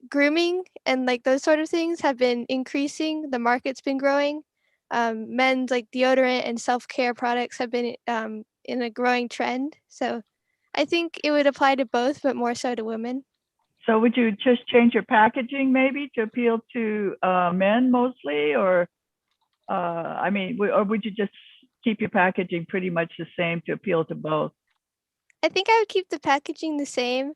grooming and like those sort of things have been increasing. The market's been growing. Men's like deodorant and self-care products have been in a growing trend. So I think it would apply to both, but more so to women. So would you just change your packaging maybe to appeal to men mostly, or I mean, or would you just keep your packaging pretty much the same to appeal to both? I think I would keep the packaging the same,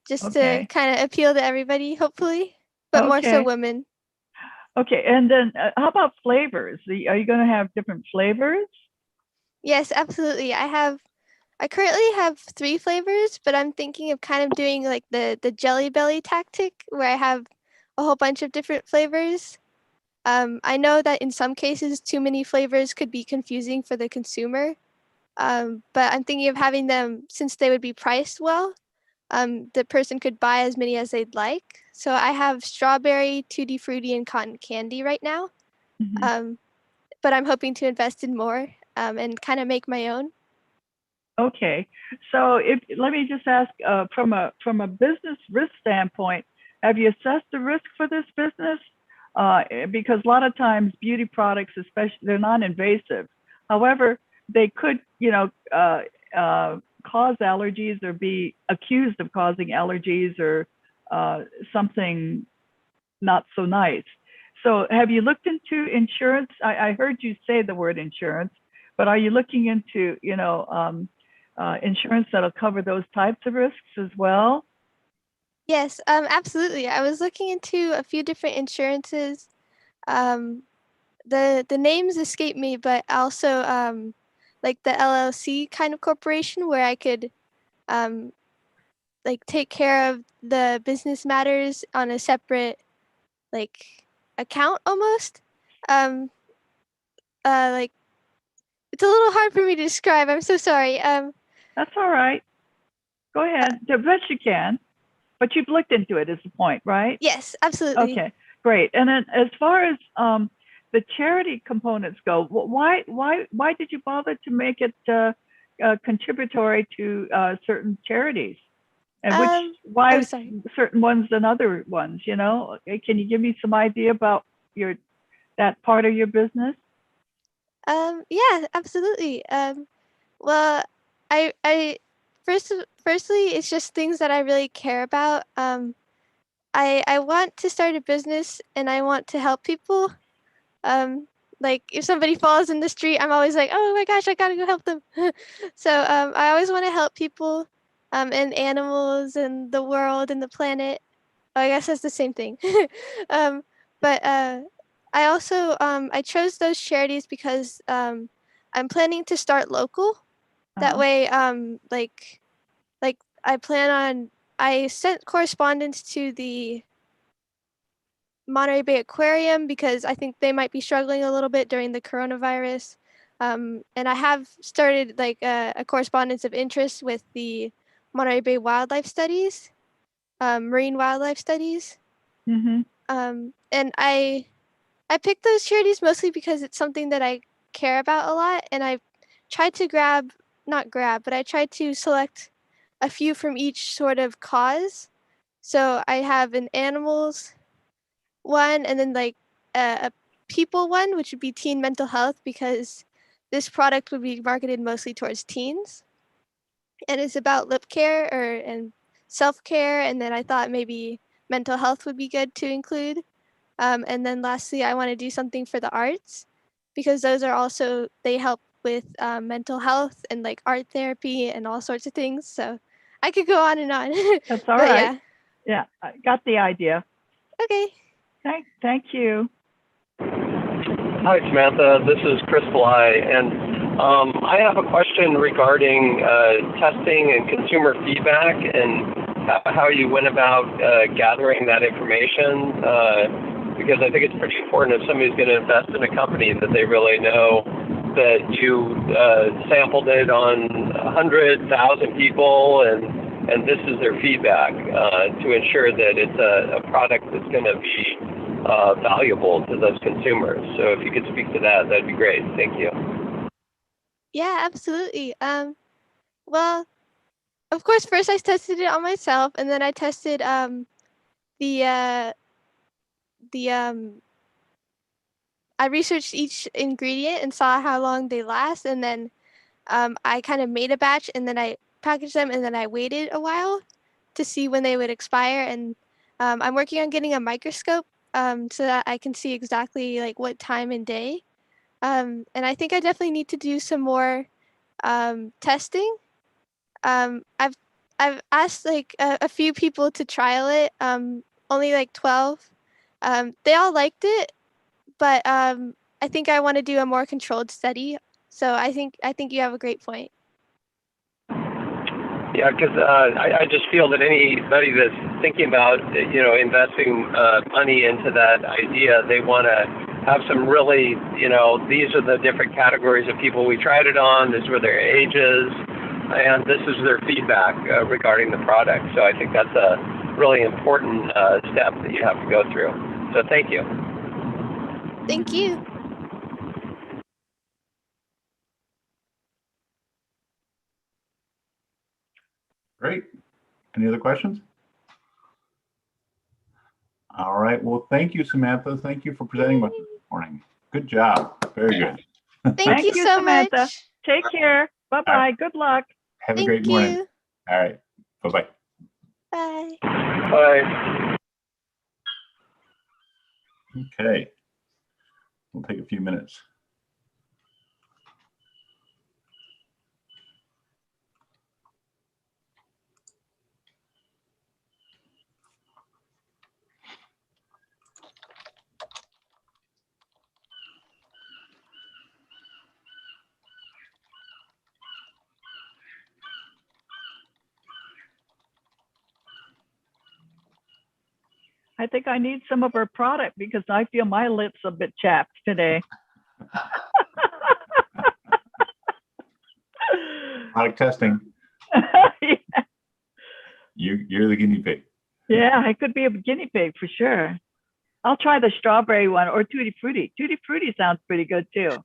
just Okay. to kind of appeal to everybody, hopefully, but more so Okay. women. Okay, and then how about flavors? Are you going to have different flavors? Yes, absolutely. I currently have 3 flavors, but I'm thinking of kind of doing like the Jelly Belly tactic where I have a whole bunch of different flavors. I know that in some cases, too many flavors could be confusing for the consumer, but I'm thinking of having them, since they would be priced well, the person could buy as many as they'd like. So I have strawberry, tutti frutti, and cotton candy right now, Mhm. but I'm hoping to invest in more and kind of make my own. Okay, so let me just ask from a business risk standpoint, have you assessed the risk for this business? Because a lot of times beauty products, especially, they're non-invasive. However, they could, cause allergies or be accused of causing allergies or something not so nice. So have you looked into insurance? I heard you say the word insurance, but are you looking into, insurance that'll cover those types of risks as well? Yes, absolutely. I was looking into a few different insurances. The names escape me, but also like the LLC kind of corporation where I could like take care of the business matters on a separate like account almost. Like it's a little hard for me to describe. I'm so sorry. That's all right. Go ahead, the best you can. But you've looked into it is the point, right? Yes, absolutely. Okay, great. And then as far as the charity components go, why did you bother to make it contributory to certain charities? And why sorry. certain ones than other ones? Can you give me some idea about that part of your business? Yeah, absolutely. Well, I firstly, it's just things that I really care about. I want to start a business and I want to help people. Like if somebody falls in the street, I'm always like, oh my gosh, I gotta go help them. So I always want to help people, and animals and the world and the planet. Oh, I guess that's the same thing. But I also I chose those charities because I'm planning to start local. That way, like I sent correspondence to the Monterey Bay Aquarium because I think they might be struggling a little bit during the coronavirus. And I have started like a correspondence of interest with the Monterey Bay Wildlife Studies, Marine Wildlife Studies. Mm-hmm. And I picked those charities mostly because it's something that I care about a lot, and I tried to but I tried to select a few from each sort of cause. So I have an animals one, and then like a people one, which would be teen mental health, because this product would be marketed mostly towards teens, and it's about lip care and self-care, and then I thought maybe mental health would be good to include. And then lastly, I want to do something for the arts because those are also, they help with mental health and like art therapy and all sorts of things. So I could go on and on. That's all But right. Yeah, I got the idea. Okay. Thank you. Hi, Samantha. This is Chris Bly, and I have a question regarding testing and consumer feedback and how you went about gathering that information. Because I think it's pretty important if somebody's going to invest in a company that they really know that you sampled it on 100,000 people and this is their feedback to ensure that it's a product that's going to be valuable to those consumers. So if you could speak to that, that'd be great. Thank you. Yeah, absolutely. Well, of course, first I tested it on myself, and then I tested the uh, the I researched each ingredient and saw how long they last, and then I kind of made a batch, and then I packaged them, and then I waited a while to see when they would expire. And I'm working on getting a microscope so that I can see exactly like what time and day. And I think I definitely need to do some more testing. Um, I've I've asked like a few people to trial it. Only like 12. They all liked it, but I think I want to do a more controlled study. So I think you have a great point. Yeah, because I just feel that anybody that's thinking about, investing money into that idea, they want to have some really, these are the different categories of people we tried it on, these were their ages, and this is their feedback regarding the product. So I think that's a really important step that you have to go through. So thank you. Thank you. Great. Any other questions? All right. Well, thank you, Samantha. Thank you for presenting with us this morning. Good job. Very good. Thank you so Samantha. much. Take care. Bye-bye. All right. Good luck. Have a Thank great morning. you. All right. Bye-bye. Bye. Bye. Okay. We'll take a few minutes. I think I need some of her product because I feel my lips a bit chapped today. Product testing. Yeah. You're the guinea pig. Yeah, I could be a guinea pig for sure. I'll try the strawberry one or Tutti Frutti. Tutti Frutti sounds pretty good too.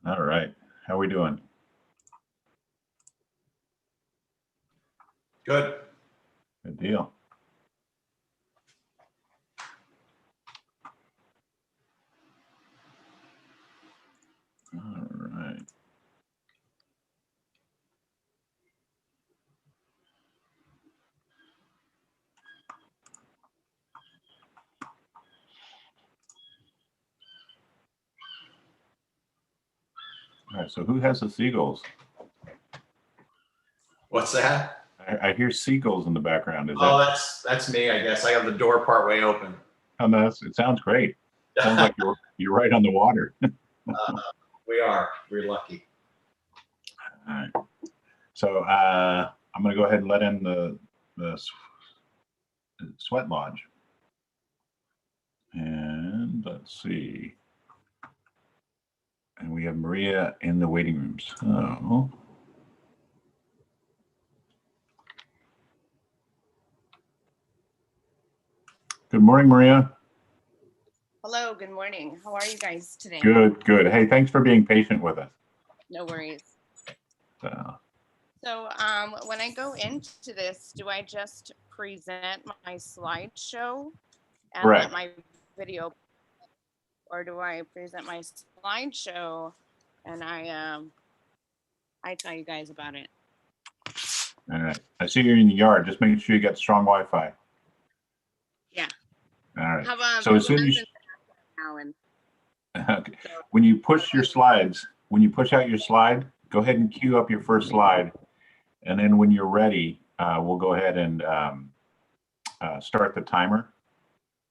All right. How are we doing? Good. Good deal. All right. All right, so who has the seagulls? What's that? I hear seagulls in the background. Is Oh, that? that's me, I guess. I have the door part way open. Oh, no, it sounds great. Sounds like you're right on the water. We're lucky. All right. So I'm going to go ahead and let in the sweat lodge. And let's see. And we have Maria in the waiting room. So good morning, Maria. Hello, good morning. How are you guys today? Good, good. Hey, thanks for being patient with us. No worries. So, So when I go into this, do I just present my slideshow and correct. let my video, or do I present my slideshow and I tell you guys about it? All right. I see you're in the yard. Just make sure you got strong Wi-Fi. Yeah. All right. Have So as soon as you, Alan. okay. When you push your slides, when you push out your slide, go ahead and queue up your first slide. And then when you're ready, we'll go ahead and start the timer.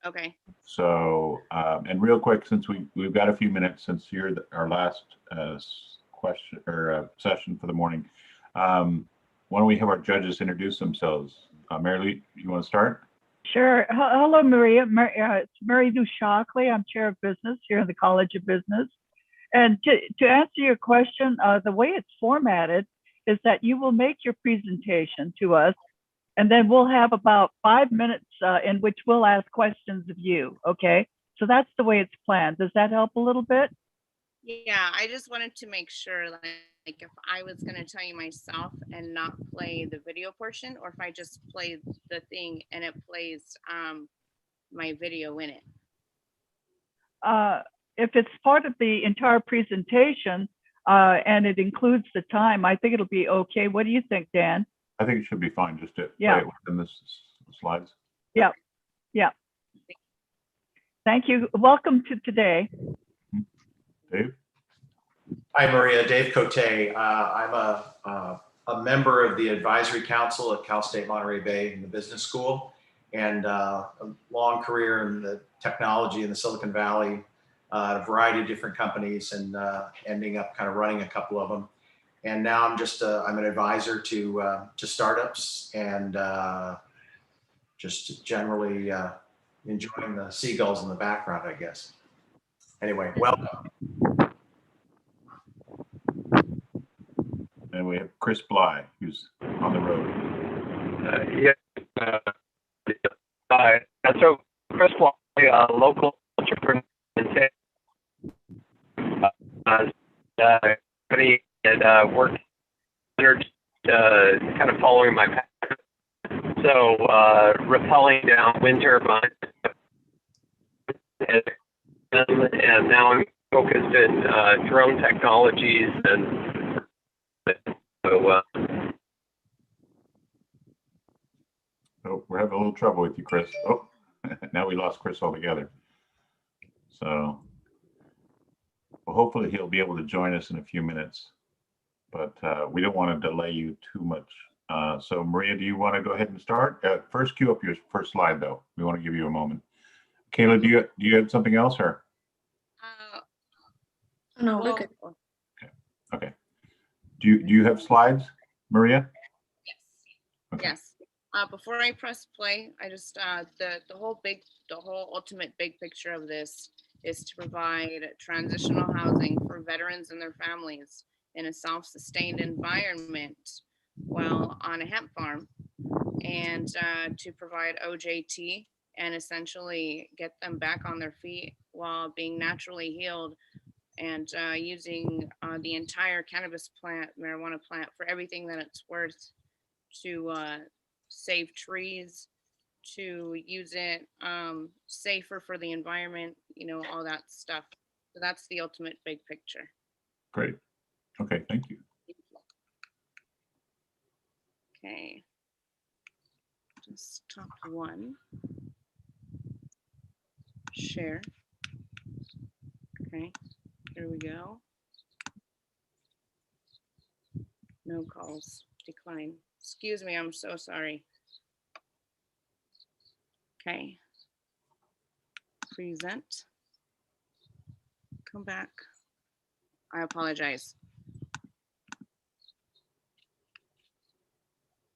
Okay. So, and real quick, since we've got a few minutes, since you're our last question or session for the morning, why don't we have our judges introduce themselves? Mary Lee, you want to start? Sure. Hello, Maria. It's Mary Lou Shockley. I'm chair of business here in the College of Business. And to answer your question, the way it's formatted is that you will make your presentation to us, and then we'll have about 5 minutes in which we'll ask questions of you. Okay. So that's the way it's planned. Does that help a little bit? Yeah, I just wanted to make sure, like if I was going to tell you myself and not play the video portion, or if I just play the thing and it plays my video in it. If it's part of the entire presentation and it includes the time, I think it'll be okay. What do you think, Dan? I think it should be fine just to Yeah. play it within the slides. Yeah. Yeah. Thank you. Welcome to today. Dave? Hi, Maria. Dave Cote. I'm a member of the advisory council at Cal State Monterey Bay in the business school, and a long career in the technology in the Silicon Valley, a variety of different companies, and ending up kind of running a couple of them. And now I'm an advisor to startups, and just generally enjoying the seagulls in the background, I guess. Anyway, welcome. And we have Chris Bly, who's on the road. So Chris Bly, local entrepreneur company and work kind of following my path. So rappelling down wind turbines, and now I'm focused in drone technologies, and so Oh, we're having a little trouble with you, Chris. Oh, now we lost Chris altogether. So, well, hopefully he'll be able to join us in a few minutes, but we don't want to delay you too much. So Maria, do you want to go ahead and start? First, cue up your first slide, though. We want to give you a moment. Kayla, do you have something else, or? No, we're Well, good. Okay. Do you have slides, Maria? yes. Okay. Yes. Before I press play, I just the whole ultimate big picture of this is to provide transitional housing for veterans and their families in a self-sustained environment while on a hemp farm, and to provide OJT and essentially get them back on their feet while being naturally healed, and using the entire cannabis plant, marijuana plant, for everything that it's worth, to save trees, to use it safer for the environment, all that stuff. So that's the ultimate big picture. Great. Okay, thank you. Okay. Just top one. Share. Okay, here we go. No calls, decline. Excuse me, I'm so sorry. Okay. Present. Come back. I apologize.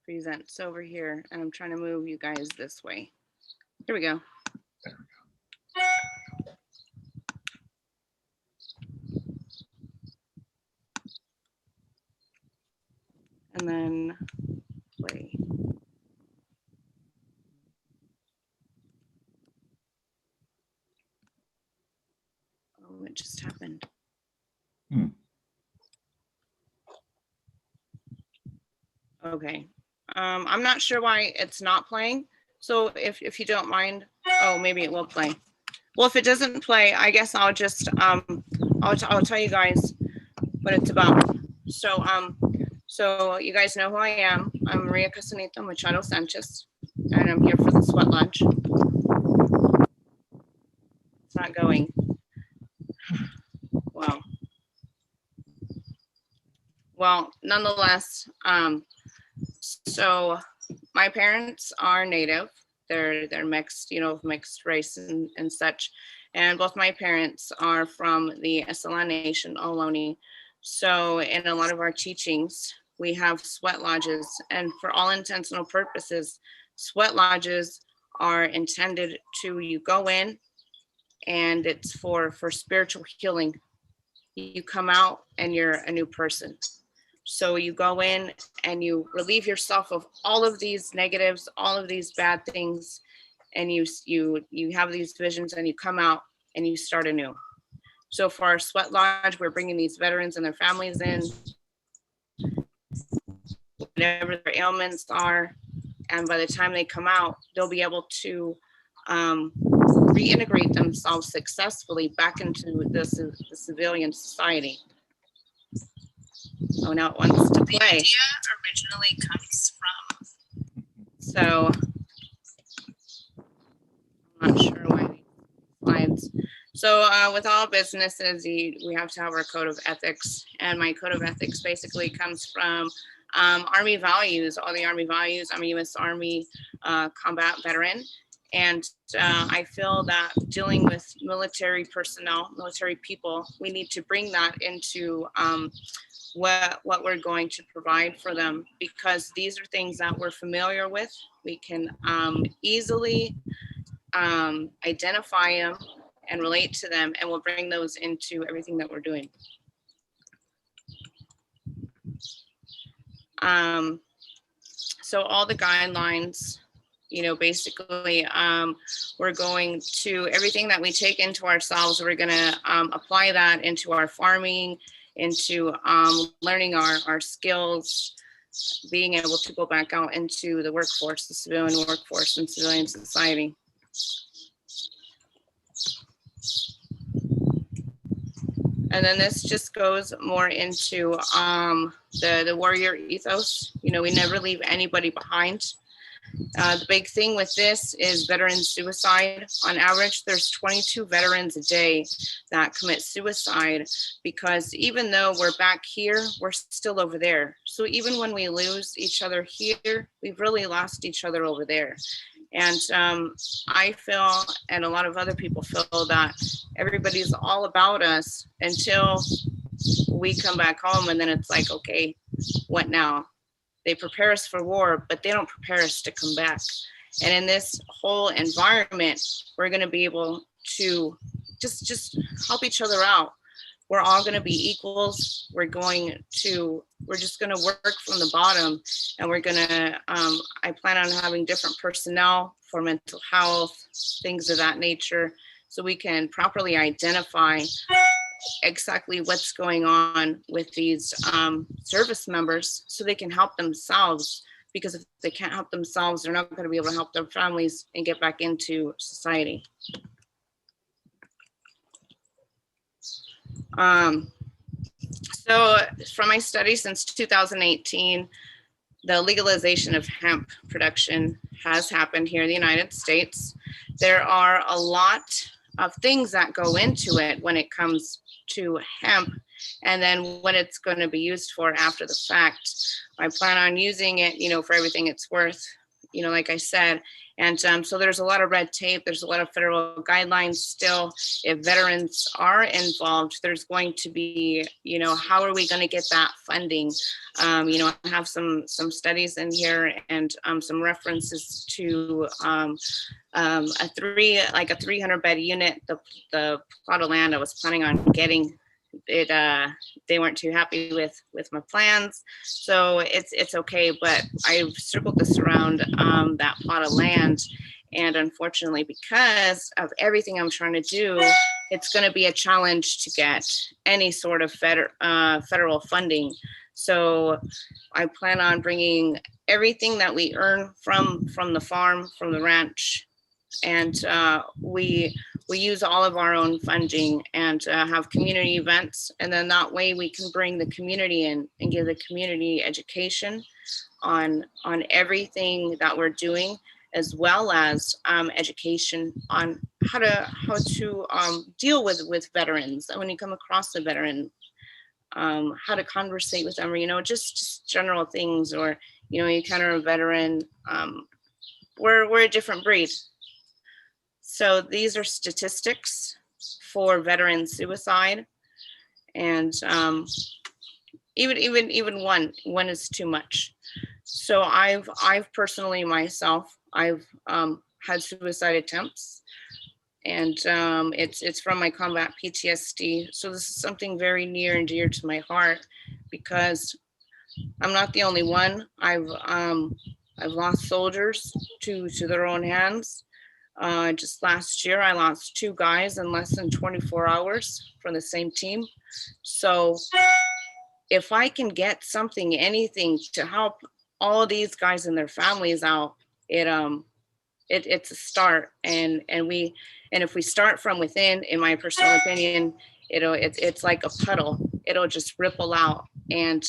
Presents over here, and I'm trying to move you guys this way. Here we go. And then play. Oh, what just happened? Okay. I'm not sure why it's not playing. So if you don't mind, oh, maybe it will play. Well, if it doesn't play, I guess I'll just I'll tell you guys what it's about. So you guys know who I am. I'm Maria Casanita Machado Sanchez, and I'm here for the Sweat Lodge. It's not going. Wow. Well, nonetheless, so my parents are Native. They're mixed, mixed race and such. And both my parents are from the Essala Nation, Ohlone. So in a lot of our teachings, we have sweat lodges, and for all intents and purposes, sweat lodges are intended to, you go in and it's for spiritual healing. You come out and you're a new person. So you go in and you relieve yourself of all of these negatives, all of these bad things, and you have these visions, and you come out and you start anew. So for our sweat lodge, we're bringing these veterans and their families in, whatever their ailments are, and by the time they come out, they'll be able to reintegrate themselves successfully back into the civilian society. Oh, now it wants to play. The idea originally comes from. So I'm not sure why these slides. So with all businesses, we have to have our code of ethics, and my code of ethics basically comes from Army values, all the Army values. I'm a U.S. Army combat veteran, and I feel that dealing with military personnel, military people, we need to bring that into what we're going to provide for them, because these are things that we're familiar with. We can easily identify them and relate to them, and we'll bring those into everything that we're doing. So all the guidelines, basically we're going to, everything that we take into ourselves, we're going to apply that into our farming, into learning our skills, being able to go back out into the workforce, the civilian workforce and civilian society. And then this just goes more into the warrior ethos. We never leave anybody behind. The big thing with this is veteran suicide. On average, there's 22 veterans a day that commit suicide, because even though we're back here, we're still over there. So even when we lose each other here, we've really lost each other over there. And I feel, and a lot of other people feel, that everybody's all about us until we come back home, and then it's like, okay, what now? They prepare us for war, but they don't prepare us to come back. And in this whole environment, we're going to be able to just help each other out. We're all going to be equals. We're just going to work from the bottom, and we're going to, I plan on having different personnel for mental health, things of that nature, so we can properly identify exactly what's going on with these service members, so they can help themselves because if they can't help themselves, they're not going to be able to help their families and get back into society. So from my study since 2018, the legalization of hemp production has happened here in the United States. There are a lot of things that go into it when it comes to hemp, and then what it's going to be used for after the fact. I plan on using it, for everything it's worth, like I said. And so there's a lot of red tape. There's a lot of federal guidelines still. If veterans are involved, there's going to be, how are we going to get that funding? I have some studies in here and some references to a 300 bed unit. The plot of land I was planning on getting it, they weren't too happy with my plans, so it's okay, but I've circled this around that plot of land, and unfortunately, because of everything I'm trying to do, it's going to be a challenge to get any sort of federal funding. So I plan on bringing everything that we earn from the farm, from the ranch, and we use all of our own funding and have community events. And then that way we can bring the community in and give the community education on everything that we're doing, as well as education on how to deal with veterans. When you come across a veteran, how to conversate with them, or, just general things, or, you encounter a veteran, we're a different breed. So these are statistics for veteran suicide, and even one is too much. So I've personally myself, I've had suicide attempts, and it's from my combat PTSD. So this is something very near and dear to my heart, because I'm not the only one. I've lost soldiers to their own hands. Just last year, I lost 2 guys in less than 24 hours from the same team. So if I can get something, anything to help all these guys and their families out, it's a start. And if we start from within, in my personal opinion, it's like a puddle. It'll just ripple out. And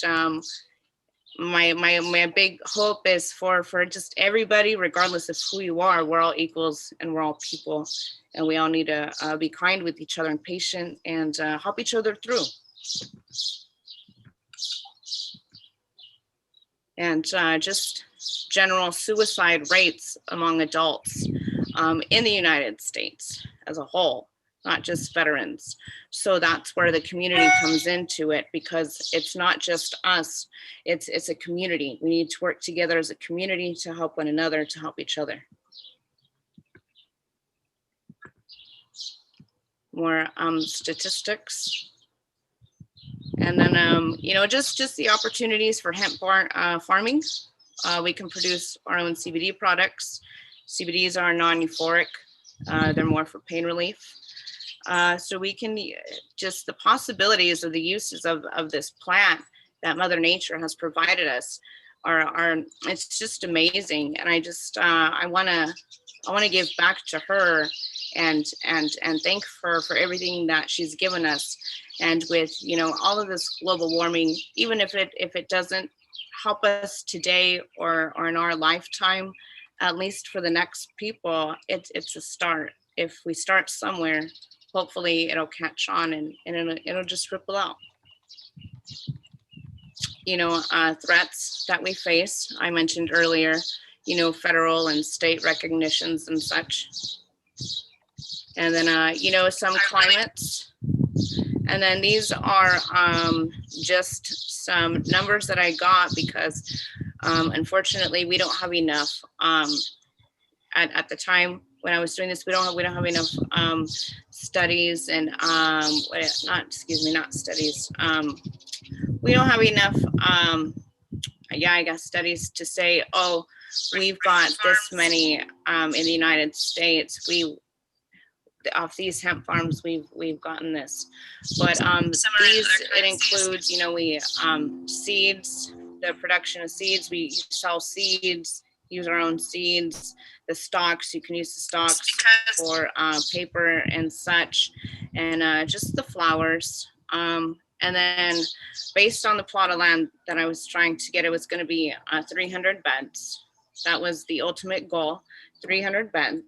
my big hope is for just everybody, regardless of who you are, we're all equals and we're all people, and we all need to be kind with each other and patient, and help each other through. And just general suicide rates among adults in the United States as a whole, not just veterans. So that's where the community comes into it, because it's not just us, it's a community. We need to work together as a community to help one another, to help each other. More statistics. And then, just the opportunities for hemp farming. We can produce our own CBD products. CBDs are non-euphoric. They're more for pain relief. So we can just the possibilities of the uses of this plant that Mother Nature has provided us are it's just amazing. And I just I want to give back to her and thank her for everything that she's given us. And with all of this global warming, even if it doesn't help us today or in our lifetime, at least for the next people, it's a start. If we start somewhere, hopefully it'll catch on and it'll just ripple out. Threats that we face, I mentioned earlier, federal and state recognitions and such. And then, some climates. And then these are just some numbers that I got because unfortunately we don't have enough at the time when I was doing this, we don't have enough studies and not studies. We don't have enough, studies to say, oh, we've got this many in the United States. Off these hemp farms, we've gotten this, but these, it includes, seeds, the production of seeds. We sell seeds, use our own seeds. The stalks, you can use the stalks for paper and such, and just the flowers. And then based on the plot of land that I was trying to get, it was going to be 300 beds. That was the ultimate goal, 300 beds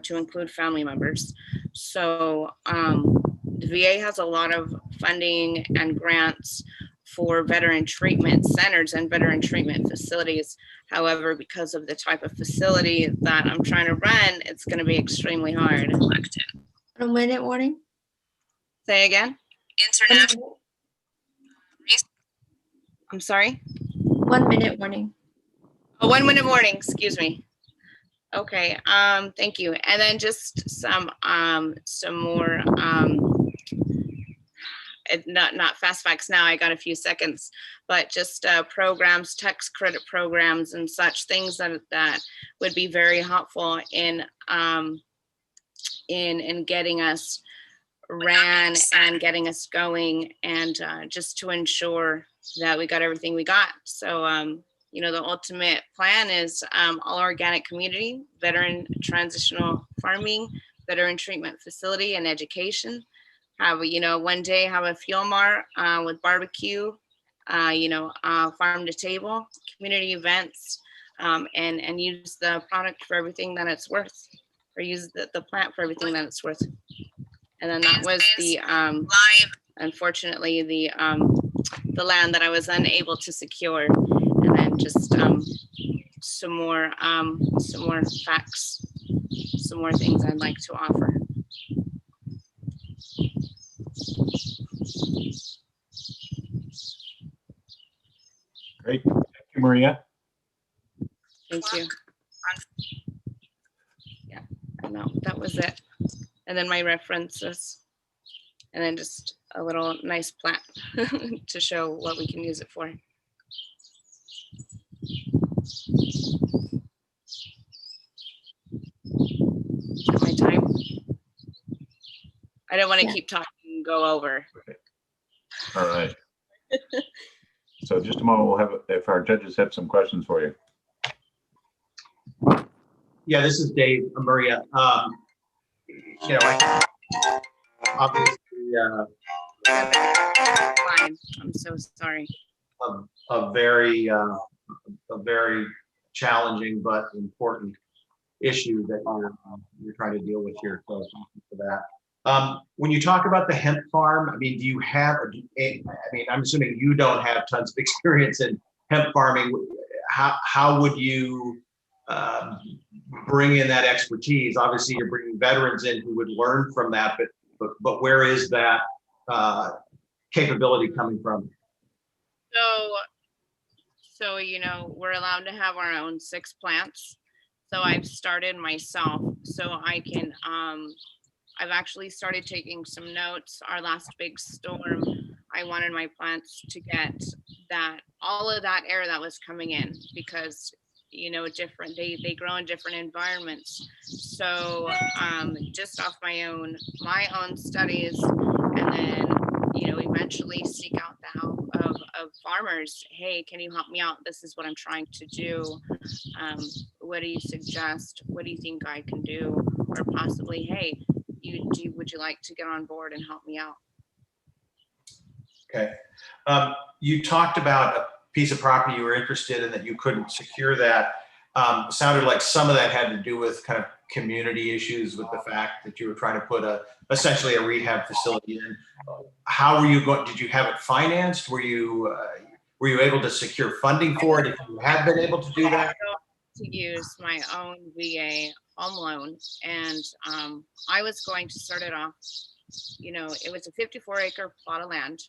to include family members. So the VA has a lot of funding and grants for veteran treatment centers and veteran treatment facilities. However, because of the type of facility that I'm trying to run, it's going to be extremely hard. 1 minute warning. Say again? International. I'm sorry? 1 minute warning. Oh, 1 minute warning, excuse me. Okay, thank you. And then just some more, not fast facts now, I got a few seconds, but just programs, tax credit programs and such things that would be very helpful in getting us ran and getting us going, and just to ensure that we got everything we got. So, you know, the ultimate plan is all organic community, veteran transitional farming, veteran treatment facility and education. Have, you know, one day have a fuel mart with barbecue, you know, farm to table, community events, and use the product for everything that it's worth, or use the plant for everything that it's worth. And then that was the, unfortunately, the land that I was unable to secure. And then just some more facts, some more things I'd like to offer. Great. Thank you, Maria. Thank you. Yeah, no, that was it. And then my references, and then just a little nice plant to show what we can use it for. My time. I don't want to keep talking and go over. Okay. All right. So just a moment, we'll have, if our judges have some questions for you. Yeah, this is Dave, Maria. You know, obviously, I'm so sorry. a very challenging but important issue that you're trying to deal with here. So thank you for that. When you talk about the hemp farm, I mean, do you have? I mean, I'm assuming you don't have tons of experience in hemp farming. How would you bring in that expertise? Obviously, you're bringing veterans in who would learn from that, but where is that capability coming from? So you know, we're allowed to have our own 6 plants. So I've started myself, so I can. I've actually started taking some notes. Our last big storm, I wanted my plants to get that, all of that air that was coming in, because, you know, they grow in different environments. So just off my own studies, and then, you know, eventually seek out the help of farmers. Hey, can you help me out? This is what I'm trying to do. What do you suggest? What do you think I can do? Or possibly, hey, would you like to get on board and help me out? Okay. You talked about a piece of property you were interested in that you couldn't secure that. Sounded like some of that had to do with kind of community issues with the fact that you were trying to put essentially a rehab facility in. How were you going? Did you have it financed? Were you able to secure funding for it if you had been able to do that? To use my own VA home loan, and I was going to start it off, you know, it was a 54-acre plot of land,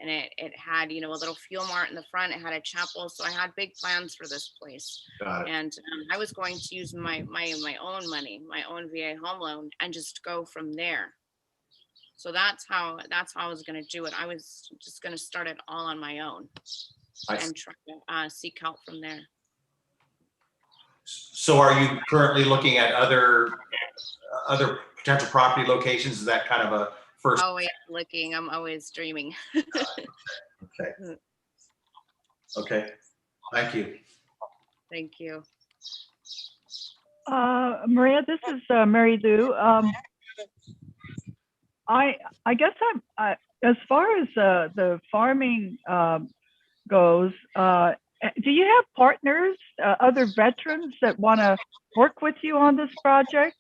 and it had, you know, a little fuel mart in the front. It had a chapel, so I had big plans for this place. And I was going to use my own money, my own VA home loan, and just go from there. So that's how I was going to do it. I was just going to start it all on my own and try to seek help from there. So are you currently looking at other potential property locations? Is that kind of a first? Always looking. I'm always dreaming. Okay. Okay, thank you. Thank you. Maria, this is Mary Lou. I guess as far as the farming goes, do you have partners, other veterans that want to work with you on this project?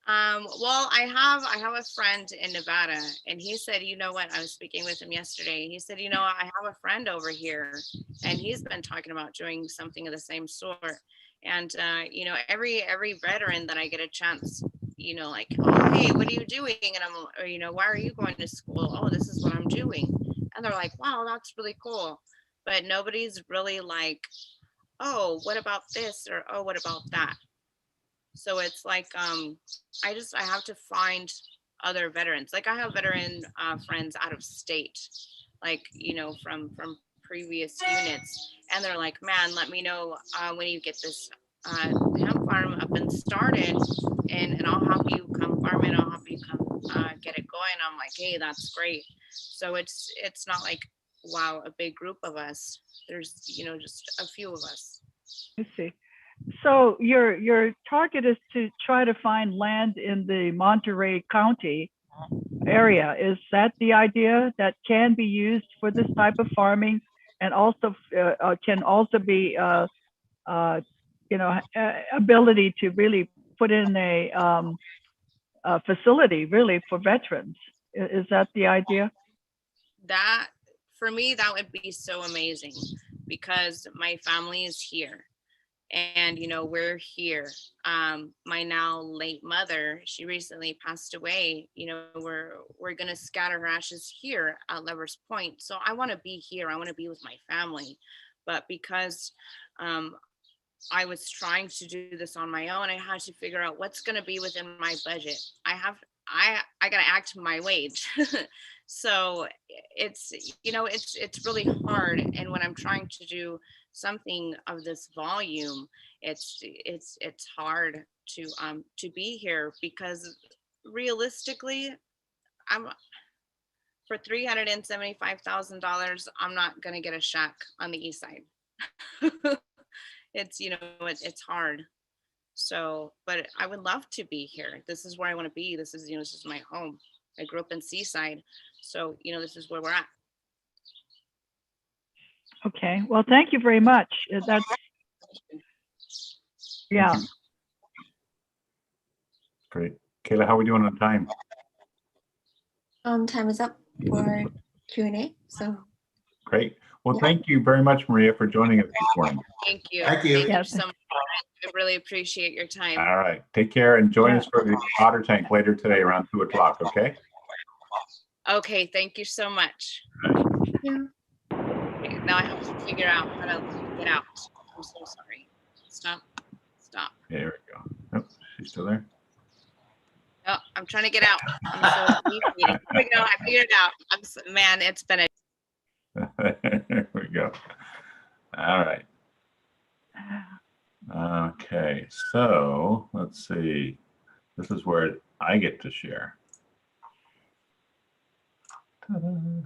Well, I have a friend in Nevada, and he said, you know what, I was speaking with him yesterday, and he said, you know, I have a friend over here, and he's been talking about doing something of the same sort. And you know, every veteran that I get a chance, you know, like, oh, hey, what are you doing? And I'm, or, you know, why are you going to school? Oh, this is what I'm doing. And they're like, wow, that's really cool. But nobody's really like, oh, what about this? Or, oh, what about that? So it's like, I have to find other veterans. Like I have veteran friends out of state, like, you know, from previous units. And they're like, man, let me know when you get this hemp farm up and started, and I'll help you come farm it. I'll help you come get it going. I'm like, hey, that's great. So it's not like, wow, a big group of us. There's, you know, just a few of us. I see. So your target is to try to find land in the Monterey County area. Is that the idea, that can be used for this type of farming, and also can also be you know, ability to really put in a facility really for veterans? Is that the idea? That, for me, that would be so amazing, because my family is here, and you know, we're here. My now late mother, she recently passed away. You know, we're gonna scatter her ashes here at Lovers Point. So I want to be here, I want to be with my family. But because I was trying to do this on my own, I had to figure out what's going to be within my budget. I got to act my wage. So it's, you know, it's really hard. And when I'm trying to do something of this volume, it's hard to be here, because realistically, I'm, for $375,000, I'm not going to get a shack on the east side. It's, you know, it's hard. So, but I would love to be here. This is where I want to be. This is, you know, this is my home. I grew up in Seaside. So, you know, this is where we're at. Okay, well, thank you very much. That's, yeah. Great. Kayla, how are we doing on time? Time is up for Q&A. So Great. Well, Yeah. thank you very much, Maria, for joining us this morning. Thank you. Thank you. Thank you so much. I really appreciate your time. All right. Take care and join us for the otter tank later today around 2 o'clock. Okay. Okay. Thank you so much. yeah. Okay, now I have to figure out how to get out. I'm so sorry. Stop. There we go. Oh, she's still there. Oh, I'm trying to get out. I'm so here we go. I figured it out. Man, it's been a There we go. All right. Okay, so let's see. This is where I get to share. Ta-da.